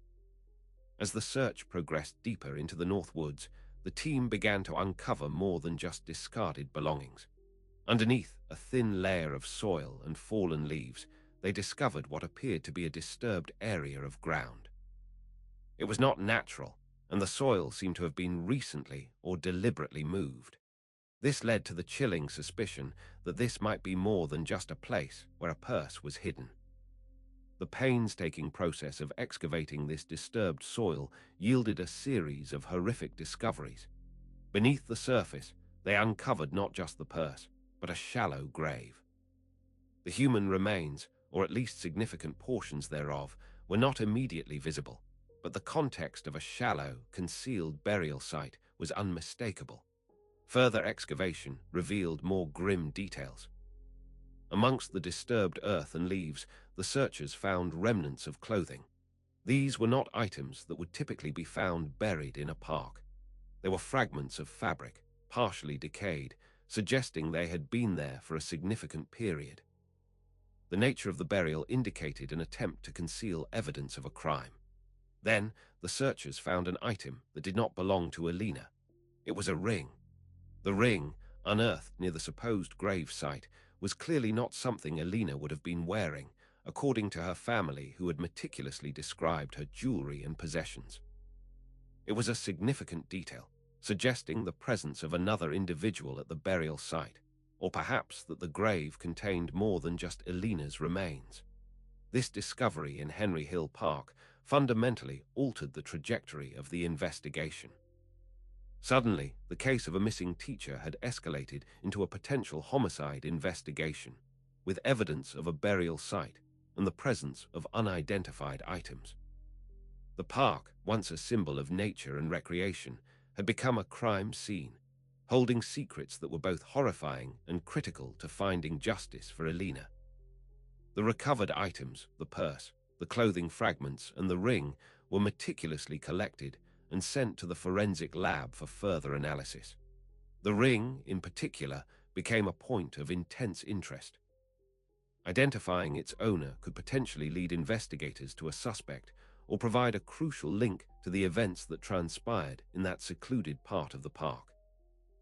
As the search progressed deeper into the North Woods, the team began to uncover more than just discarded belongings. Underneath a thin layer of soil and fallen leaves, they discovered what appeared to be a disturbed area of ground. It was not natural, and the soil seemed to have been recently or deliberately moved. This led to the chilling suspicion that this might be more than just a place where a purse was hidden. The painstaking process of excavating this disturbed soil yielded a series of horrific discoveries. Beneath the surface, they uncovered not just the purse, but a shallow grave. The human remains, or at least significant portions thereof, were not immediately visible, but the context of a shallow, concealed burial site was unmistakable. Further excavation revealed more grim details. Amongst the disturbed earth and leaves, the searchers found remnants of clothing. These were not items that would typically be found buried in a park. They were fragments of fabric, partially decayed, suggesting they had been there for a significant period. The nature of the burial indicated an attempt to conceal evidence of a crime. Then, the searchers found an item that did not belong to Alina. It was a ring. The ring, unearthed near the supposed grave site, was clearly not something Alina would have been wearing, according to her family, who had meticulously described her jewelry and possessions. It was a significant detail, suggesting the presence of another individual at the burial site, or perhaps that the grave contained more than just Alina's remains. This discovery in Henry Hill Park fundamentally altered the trajectory of the investigation. Suddenly, the case of a missing teacher had escalated into a potential homicide investigation, with evidence of a burial site and the presence of unidentified items. The park, once a symbol of nature and recreation, had become a crime scene, holding secrets that were both horrifying and critical to finding justice for Alina. The recovered items, the purse, the clothing fragments, and the ring were meticulously collected and sent to the forensic lab for further analysis. The ring, in particular, became a point of intense interest. Identifying its owner could potentially lead investigators to a suspect or provide a crucial link to the events that transpired in that secluded part of the park.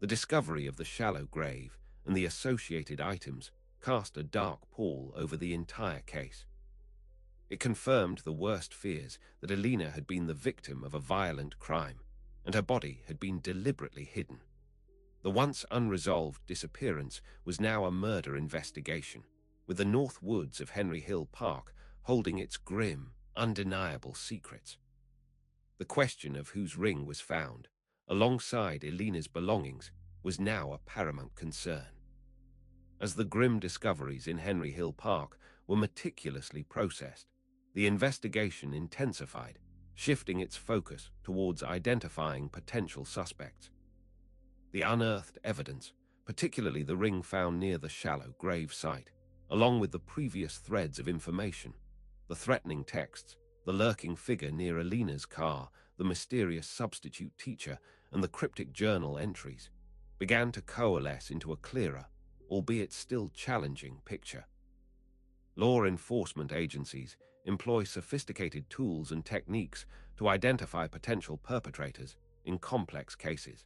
The discovery of the shallow grave and the associated items cast a dark pall over the entire case. It confirmed the worst fears that Alina had been the victim of a violent crime, and her body had been deliberately hidden. The once unresolved disappearance was now a murder investigation, with the North Woods of Henry Hill Park holding its grim, undeniable secrets. The question of whose ring was found, alongside Alina's belongings, was now a paramount concern. As the grim discoveries in Henry Hill Park were meticulously processed, the investigation intensified, shifting its focus towards identifying potential suspects. The unearthed evidence, particularly the ring found near the shallow grave site, along with the previous threads of information, the threatening texts, the lurking figure near Alina's car, the mysterious substitute teacher, and the cryptic journal entries, began to coalesce into a clearer, albeit still challenging, picture. Law enforcement agencies employ sophisticated tools and techniques to identify potential perpetrators in complex cases.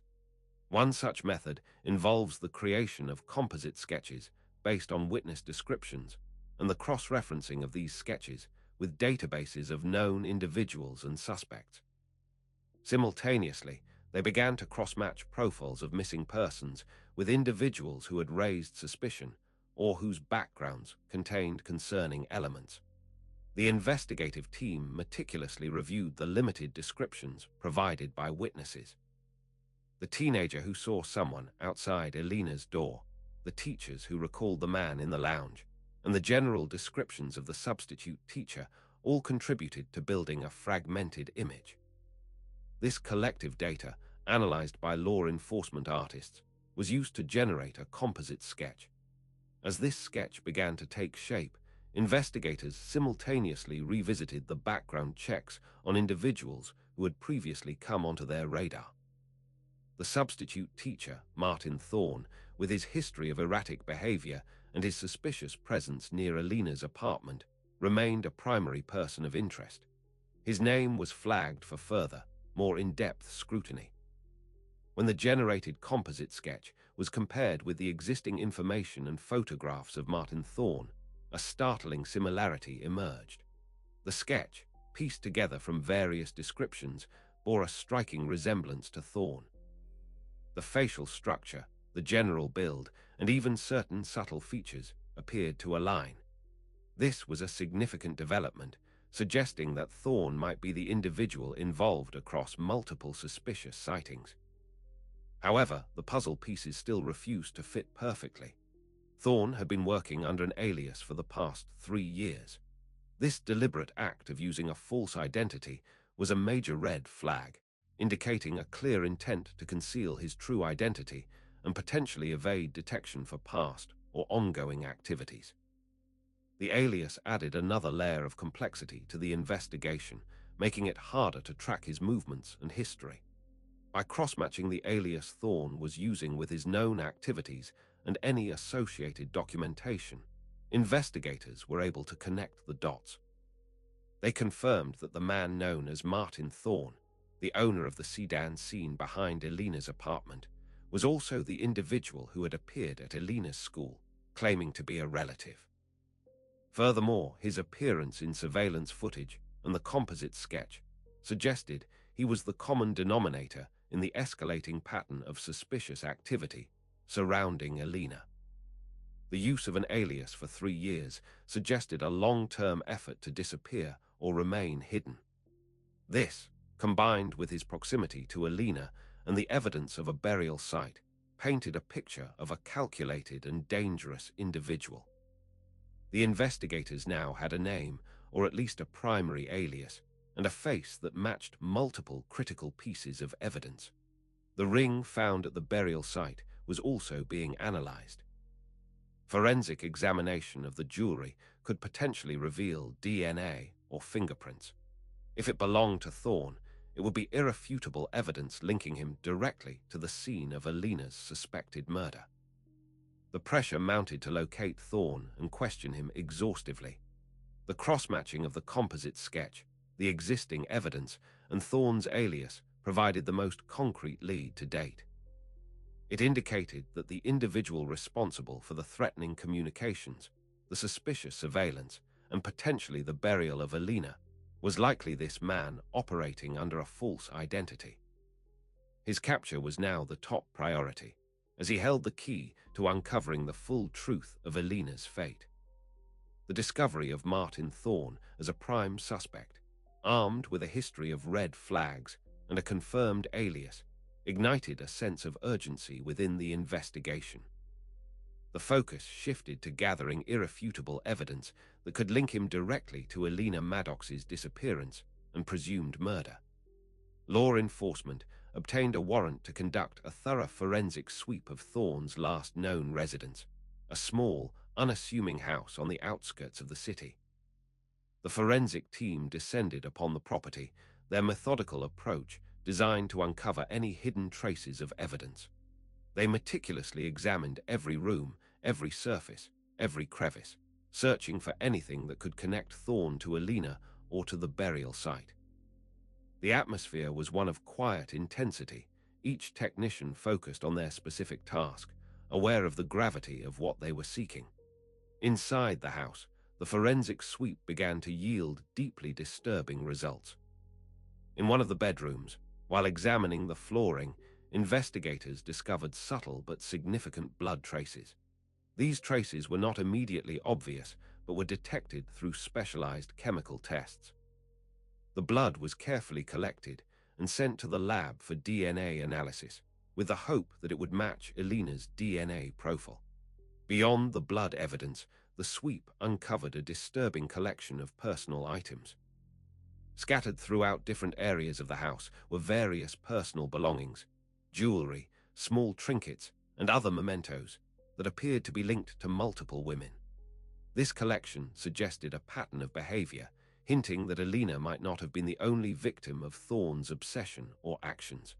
One such method involves the creation of composite sketches based on witness descriptions and the cross-referencing of these sketches with databases of known individuals and suspects. Simultaneously, they began to cross-match profiles of missing persons with individuals who had raised suspicion or whose backgrounds contained concerning elements. The investigative team meticulously reviewed the limited descriptions provided by witnesses. The teenager who saw someone outside Alina's door, the teachers who recalled the man in the lounge, and the general descriptions of the substitute teacher all contributed to building a fragmented image. This collective data, analyzed by law enforcement artists, was used to generate a composite sketch. As this sketch began to take shape, investigators simultaneously revisited the background checks on individuals who had previously come onto their radar. The substitute teacher, Martin Thorne, with his history of erratic behavior and his suspicious presence near Alina's apartment, remained a primary person of interest. His name was flagged for further, more in-depth scrutiny. When the generated composite sketch was compared with the existing information and photographs of Martin Thorne, a startling similarity emerged. The sketch, pieced together from various descriptions, bore a striking resemblance to Thorne. The facial structure, the general build, and even certain subtle features appeared to align. This was a significant development, suggesting that Thorne might be the individual involved across multiple suspicious sightings. However, the puzzle pieces still refused to fit perfectly. Thorne had been working under an alias for the past 3 years. This deliberate act of using a false identity was a major red flag, indicating a clear intent to conceal his true identity and potentially evade detection for past or ongoing activities. The alias added another layer of complexity to the investigation, making it harder to track his movements and history. By cross-matching the alias Thorne was using with his known activities and any associated documentation, investigators were able to connect the dots. They confirmed that the man known as Martin Thorne, the owner of the sedan seen behind Elena's apartment, was also the individual who had appeared at Elena's school, claiming to be a relative. Furthermore, his appearance in surveillance footage and the composite sketch suggested he was the common denominator in the escalating pattern of suspicious activity surrounding Elena. The use of an alias for 3 years suggested a long-term effort to disappear or remain hidden. This, combined with his proximity to Elena and the evidence of a burial site, painted a picture of a calculated and dangerous individual. The investigators now had a name, or at least a primary alias, and a face that matched multiple critical pieces of evidence. The ring found at the burial site was also being analyzed. Forensic examination of the jewelry could potentially reveal DNA or fingerprints. If it belonged to Thorne, it would be irrefutable evidence linking him directly to the scene of Elena's suspected murder. The pressure mounted to locate Thorne and question him exhaustively. The cross-matching of the composite sketch, the existing evidence, and Thorne's alias provided the most concrete lead to date. It indicated that the individual responsible for the threatening communications, the suspicious surveillance, and potentially the burial of Elena was likely this man operating under a false identity. His capture was now the top priority, as he held the key to uncovering the full truth of Elena's fate. The discovery of Martin Thorne as a prime suspect, armed with a history of red flags and a confirmed alias, ignited a sense of urgency within the investigation. The focus shifted to gathering irrefutable evidence that could link him directly to Elena Maddox's disappearance and presumed murder. Law enforcement obtained a warrant to conduct a thorough forensic sweep of Thorne's last known residence, a small, unassuming house on the outskirts of the city. The forensic team descended upon the property, their methodical approach designed to uncover any hidden traces of evidence. They meticulously examined every room, every surface, every crevice, searching for anything that could connect Thorne to Elena or to the burial site. The atmosphere was one of quiet intensity, each technician focused on their specific task, aware of the gravity of what they were seeking. Inside the house, the forensic sweep began to yield deeply disturbing results. In one of the bedrooms, while examining the flooring, investigators discovered subtle but significant blood traces. These traces were not immediately obvious, but were detected through specialized chemical tests. The blood was carefully collected and sent to the lab for DNA analysis, with the hope that it would match Elena's DNA profile. Beyond the blood evidence, the sweep uncovered a disturbing collection of personal items. Scattered throughout different areas of the house were various personal belongings, jewelry, small trinkets, and other mementos that appeared to be linked to multiple women. This collection suggested a pattern of behavior, hinting that Elena might not have been the only victim of Thorne's obsession or actions.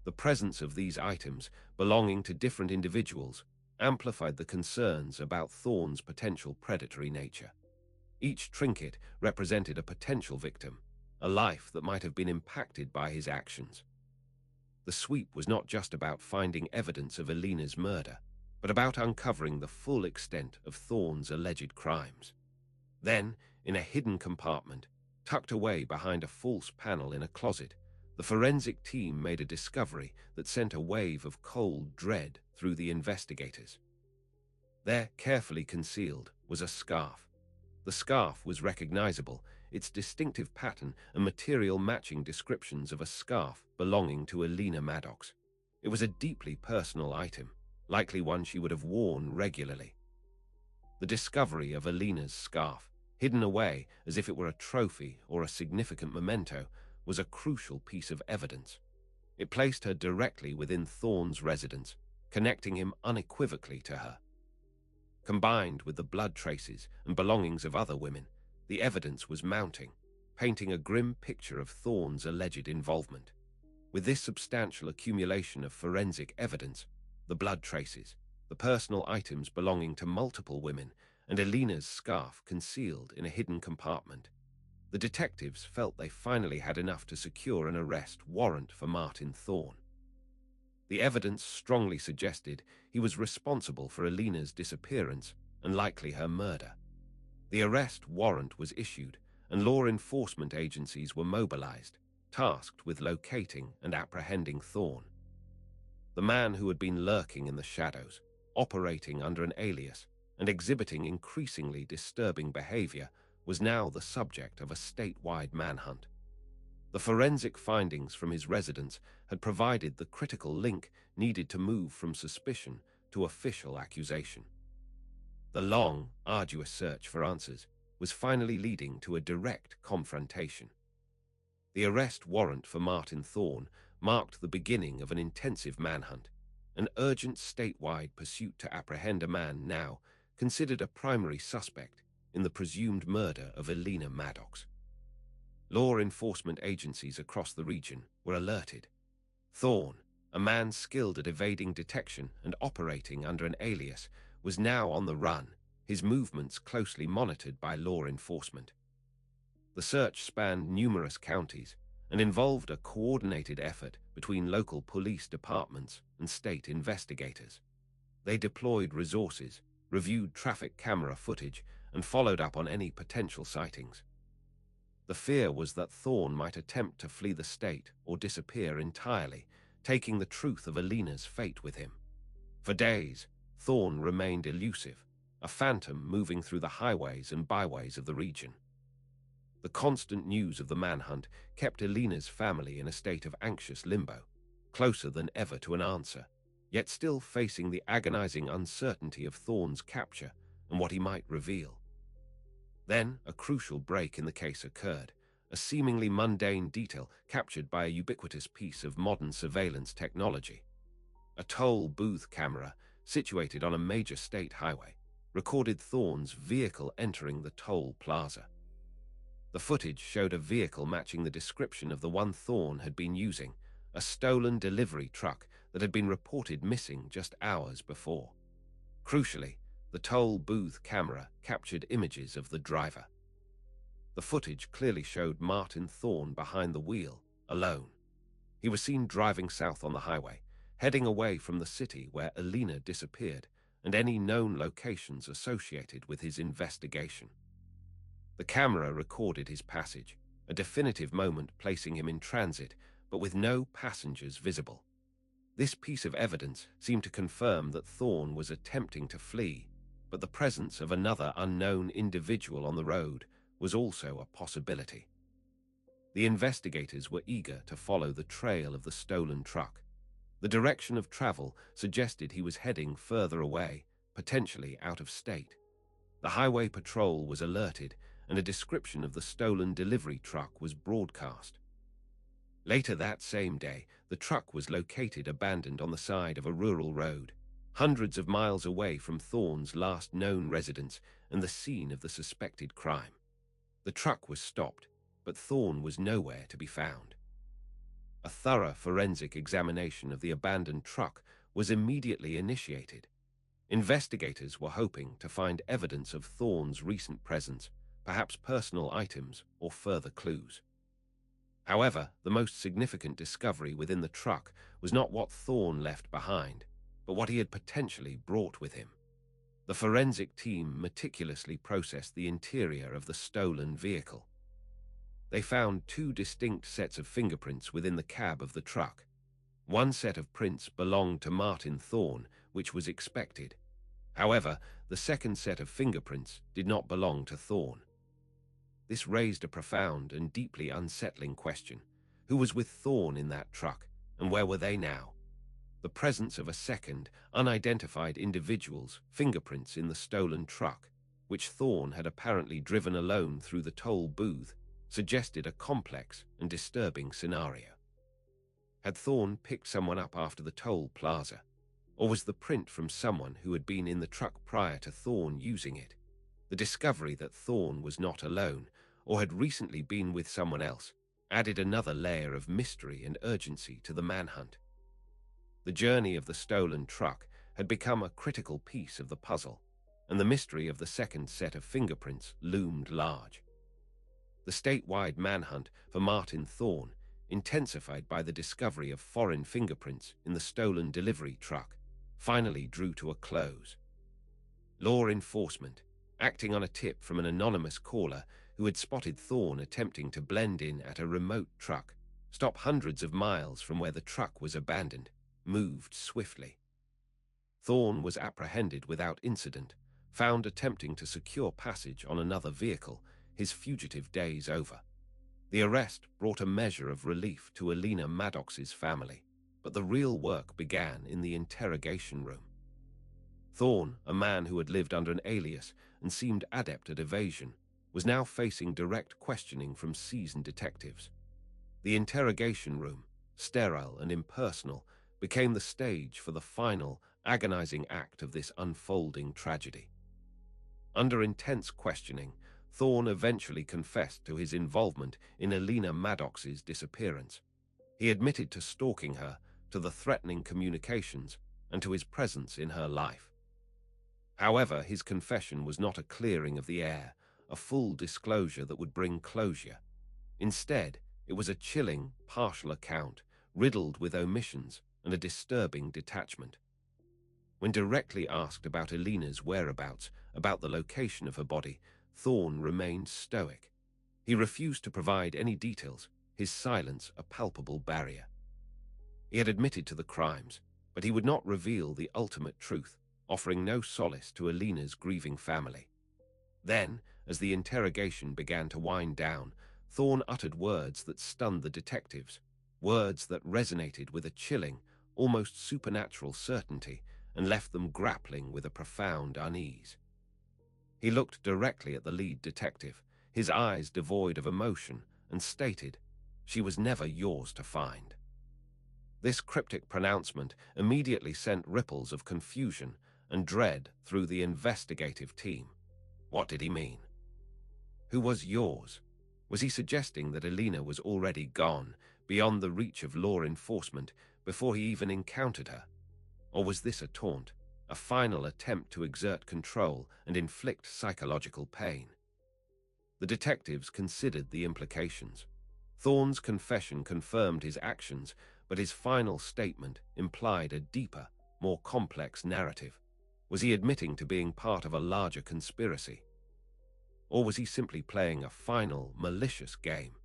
The presence of these items, belonging to different individuals, amplified the concerns about Thorne's potential predatory nature. Each trinket represented a potential victim, a life that might have been impacted by his actions. The sweep was not just about finding evidence of Elena's murder, but about uncovering the full extent of Thorne's alleged crimes. Then, in a hidden compartment, tucked away behind a false panel in a closet, the forensic team made a discovery that sent a wave of cold dread through the investigators. There, carefully concealed, was a scarf, The scarf was recognizable, its distinctive pattern and material matching descriptions of a scarf belonging to Alina Maddox. It was a deeply personal item, likely one she would have worn regularly. The discovery of Alina's scarf, hidden away as if it were a trophy or a significant memento, was a crucial piece of evidence. It placed her directly within Thorne's residence, connecting him unequivocally to her. Combined with the blood traces and belongings of other women, the evidence was mounting, painting a grim picture of Thorne's alleged involvement. With this substantial accumulation of forensic evidence, the blood traces, the personal items belonging to multiple women, and Alina's scarf concealed in a hidden compartment, the detectives felt they finally had enough to secure an arrest warrant for Martin Thorne. The evidence strongly suggested he was responsible for Alina's disappearance and likely her murder. The arrest warrant was issued, and law enforcement agencies were mobilized, tasked with locating and apprehending Thorne. The man who had been lurking in the shadows, operating under an alias, and exhibiting increasingly disturbing behavior, was now the subject of a statewide manhunt. The forensic findings from his residence had provided the critical link needed to move from suspicion to official accusation. The long, arduous search for answers was finally leading to a direct confrontation. The arrest warrant for Martin Thorne marked the beginning of an intensive manhunt, an urgent statewide pursuit to apprehend a man now considered a primary suspect in the presumed murder of Alina Maddox. Law enforcement agencies across the region were alerted. Thorne, a man skilled at evading detection and operating under an alias, was now on the run, his movements closely monitored by law enforcement. The search spanned numerous counties and involved a coordinated effort between local police departments and state investigators. They deployed resources, reviewed traffic camera footage, and followed up on any potential sightings. The fear was that Thorne might attempt to flee the state or disappear entirely, taking the truth of Alina's fate with him. For days, Thorne remained elusive, a phantom moving through the highways and byways of the region. The constant news of the manhunt kept Alina's family in a state of anxious limbo, closer than ever to an answer, yet still facing the agonizing uncertainty of Thorne's capture and what he might reveal. Then, a crucial break in the case occurred, a seemingly mundane detail captured by a ubiquitous piece of modern surveillance technology. A toll booth camera, situated on a major state highway, recorded Thorne's vehicle entering the toll plaza. The footage showed a vehicle matching the description of the one Thorne had been using, a stolen delivery truck that had been reported missing just hours before. Crucially, the toll booth camera captured images of the driver. The footage clearly showed Martin Thorne behind the wheel, alone. He was seen driving south on the highway, heading away from the city where Alina disappeared and any known locations associated with his investigation. The camera recorded his passage, a definitive moment placing him in transit, but with no passengers visible. This piece of evidence seemed to confirm that Thorne was attempting to flee, but the presence of another unknown individual on the road was also a possibility. The investigators were eager to follow the trail of the stolen truck. The direction of travel suggested he was heading further away, potentially out of state. The highway patrol was alerted, and a description of the stolen delivery truck was broadcast. Later that same day, the truck was located abandoned on the side of a rural road, hundreds of miles away from Thorne's last known residence and the scene of the suspected crime. The truck was stopped, but Thorne was nowhere to be found. A thorough forensic examination of the abandoned truck was immediately initiated. Investigators were hoping to find evidence of Thorne's recent presence, perhaps personal items or further clues. However, the most significant discovery within the truck was not what Thorne left behind, but what he had potentially brought with him. The forensic team meticulously processed the interior of the stolen vehicle. They found two distinct sets of fingerprints within the cab of the truck. One set of prints belonged to Martin Thorne, which was expected. However, the second set of fingerprints did not belong to Thorne. This raised a profound and deeply unsettling question. Who was with Thorne in that truck, and where were they now? The presence of a second, unidentified individual's fingerprints in the stolen truck, which Thorne had apparently driven alone through the toll booth, suggested a complex and disturbing scenario. Had Thorne picked someone up after the toll plaza, or was the print from someone who had been in the truck prior to Thorne using it? The discovery that Thorne was not alone, or had recently been with someone else, added another layer of mystery and urgency to the manhunt. The journey of the stolen truck had become a critical piece of the puzzle, and the mystery of the second set of fingerprints loomed large. The statewide manhunt for Martin Thorne, intensified by the discovery of foreign fingerprints in the stolen delivery truck, finally drew to a close. Law enforcement, acting on a tip from an anonymous caller who had spotted Thorne attempting to blend in at a remote truck stop hundreds of miles from where the truck was abandoned, moved swiftly. Thorne was apprehended without incident, found attempting to secure passage on another vehicle, his fugitive days over. The arrest brought a measure of relief to Alina Maddox's family, but the real work began in the interrogation room. Thorne, a man who had lived under an alias and seemed adept at evasion, was now facing direct questioning from seasoned detectives. The interrogation room, sterile and impersonal, became the stage for the final, agonizing act of this unfolding tragedy. Under intense questioning, Thorne eventually confessed to his involvement in Alina Maddox's disappearance. He admitted to stalking her, to the threatening communications, and to his presence in her life. However, his confession was not a clearing of the air, a full disclosure that would bring closure. Instead, it was a chilling, partial account, riddled with omissions and a disturbing detachment. When directly asked about Alina's whereabouts, about the location of her body, Thorne remained stoic. He refused to provide any details, his silence a palpable barrier. He had admitted to the crimes, but he would not reveal the ultimate truth, offering no solace to Alina's grieving family. Then, as the interrogation began to wind down, Thorne uttered words that stunned the detectives, words that resonated with a chilling, almost supernatural certainty and left them grappling with a profound unease. He looked directly at the lead detective, his eyes devoid of emotion, and stated, "She was never yours to find." This cryptic pronouncement immediately sent ripples of confusion and dread through the investigative team. What did he mean? Who was yours? Was he suggesting that Alina was already gone, beyond the reach of law enforcement, before he even encountered her? Or was this a taunt, a final attempt to exert control and inflict psychological pain? The detectives considered the implications. Thorne's confession confirmed his actions, but his final statement implied a deeper, more complex narrative. Was he admitting to being part of a larger conspiracy? Or was he simply playing a final, malicious game?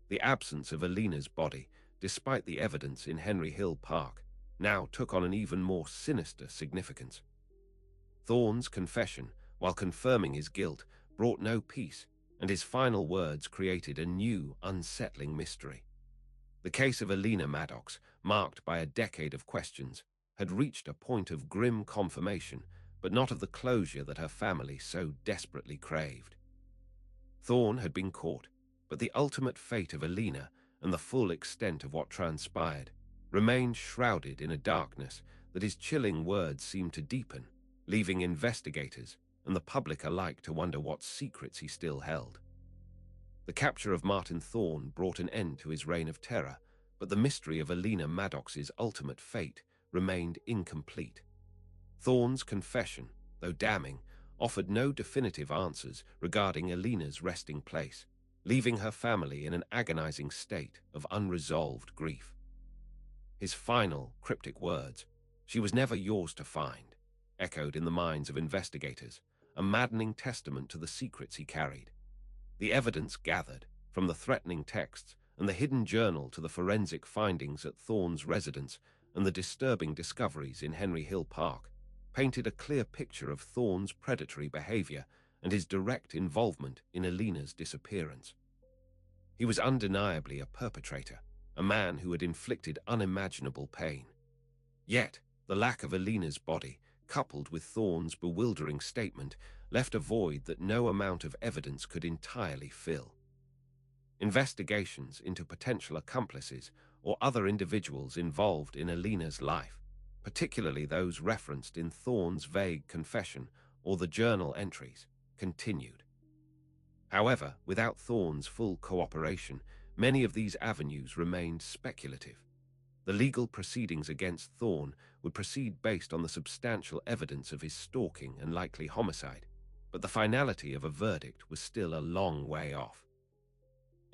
The absence of Alina's body, despite the evidence in Henry Hill Park, now took on an even more sinister significance. Thorne's confession, while confirming his guilt, brought no peace, and his final words created a new, unsettling mystery. The case of Alina Maddox, marked by a decade of questions, had reached a point of grim confirmation, but not of the closure that her family so desperately craved. Thorne had been caught, but the ultimate fate of Alina and the full extent of what transpired remained shrouded in a darkness that his chilling words seemed to deepen, leaving investigators and the public alike to wonder what secrets he still held. The capture of Martin Thorne brought an end to his reign of terror, but the mystery of Alina Maddox's ultimate fate remained incomplete. Thorne's confession, though damning, offered no definitive answers regarding Alina's resting place, leaving her family in an agonizing state of unresolved grief. His final, cryptic words, "She was never yours to find," echoed in the minds of investigators, a maddening testament to the secrets he carried. The evidence gathered, from the threatening texts and the hidden journal to the forensic findings at Thorne's residence and the disturbing discoveries in Henry Hill Park, painted a clear picture of Thorne's predatory behavior and his direct involvement in Alina's disappearance. He was undeniably a perpetrator, a man who had inflicted unimaginable pain. Yet, the lack of Alina's body, coupled with Thorne's bewildering statement, left a void that no amount of evidence could entirely fill. Investigations into potential accomplices or other individuals involved in Alina's life, particularly those referenced in Thorne's vague confession or the journal entries, continued. However, without Thorne's full cooperation, many of these avenues remained speculative. The legal proceedings against Thorne would proceed based on the substantial evidence of his stalking and likely homicide, but the finality of a verdict was still a long way off.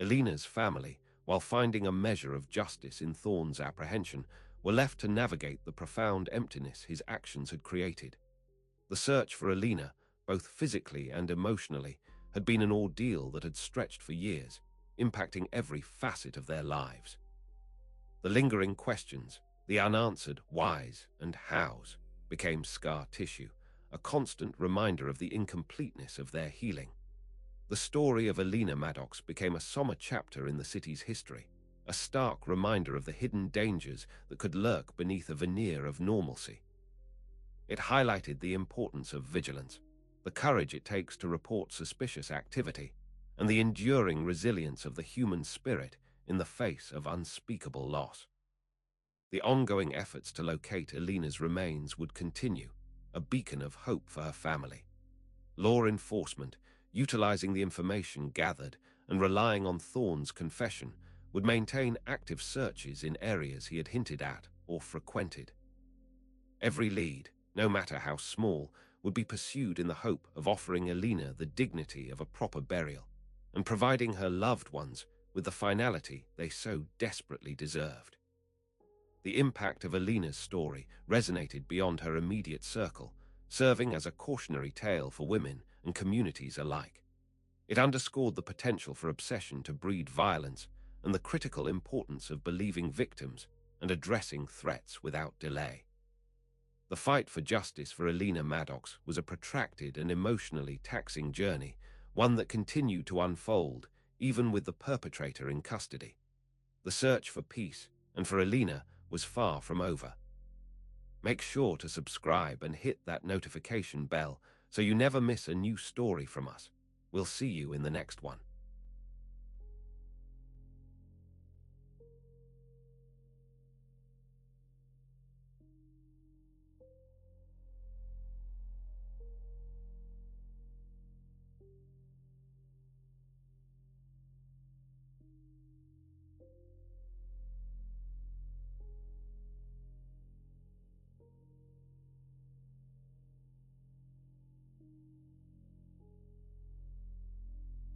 Alina's family, while finding a measure of justice in Thorne's apprehension, were left to navigate the profound emptiness his actions had created. The search for Alina, both physically and emotionally, had been an ordeal that had stretched for years, impacting every facet of their lives. The lingering questions, the unanswered whys and hows, became scar tissue, a constant reminder of the incompleteness of their healing. The story of Alina Maddox became a somber chapter in the city's history, a stark reminder of the hidden dangers that could lurk beneath a veneer of normalcy. It highlighted the importance of vigilance, the courage it takes to report suspicious activity, and the enduring resilience of the human spirit in the face of unspeakable loss. The ongoing efforts to locate Alina's remains would continue, a beacon of hope for her family. Law enforcement, utilizing the information gathered and relying on Thorne's confession, would maintain active searches in areas he had hinted at or frequented. Every lead, no matter how small, would be pursued in the hope of offering Alina the dignity of a proper burial and providing her loved ones with the finality they so desperately deserved. The impact of Alina's story resonated beyond her immediate circle, serving as a cautionary tale for women and communities alike. It underscored the potential for obsession to breed violence and the critical importance of believing victims and addressing threats without delay. The fight for justice for Alina Maddox was a protracted and emotionally taxing journey, one that continued to unfold even with the perpetrator in custody. The search for peace and for Alina was far from over. Make sure to subscribe and hit that notification bell so you never miss a new story from us. We'll see you in the next one.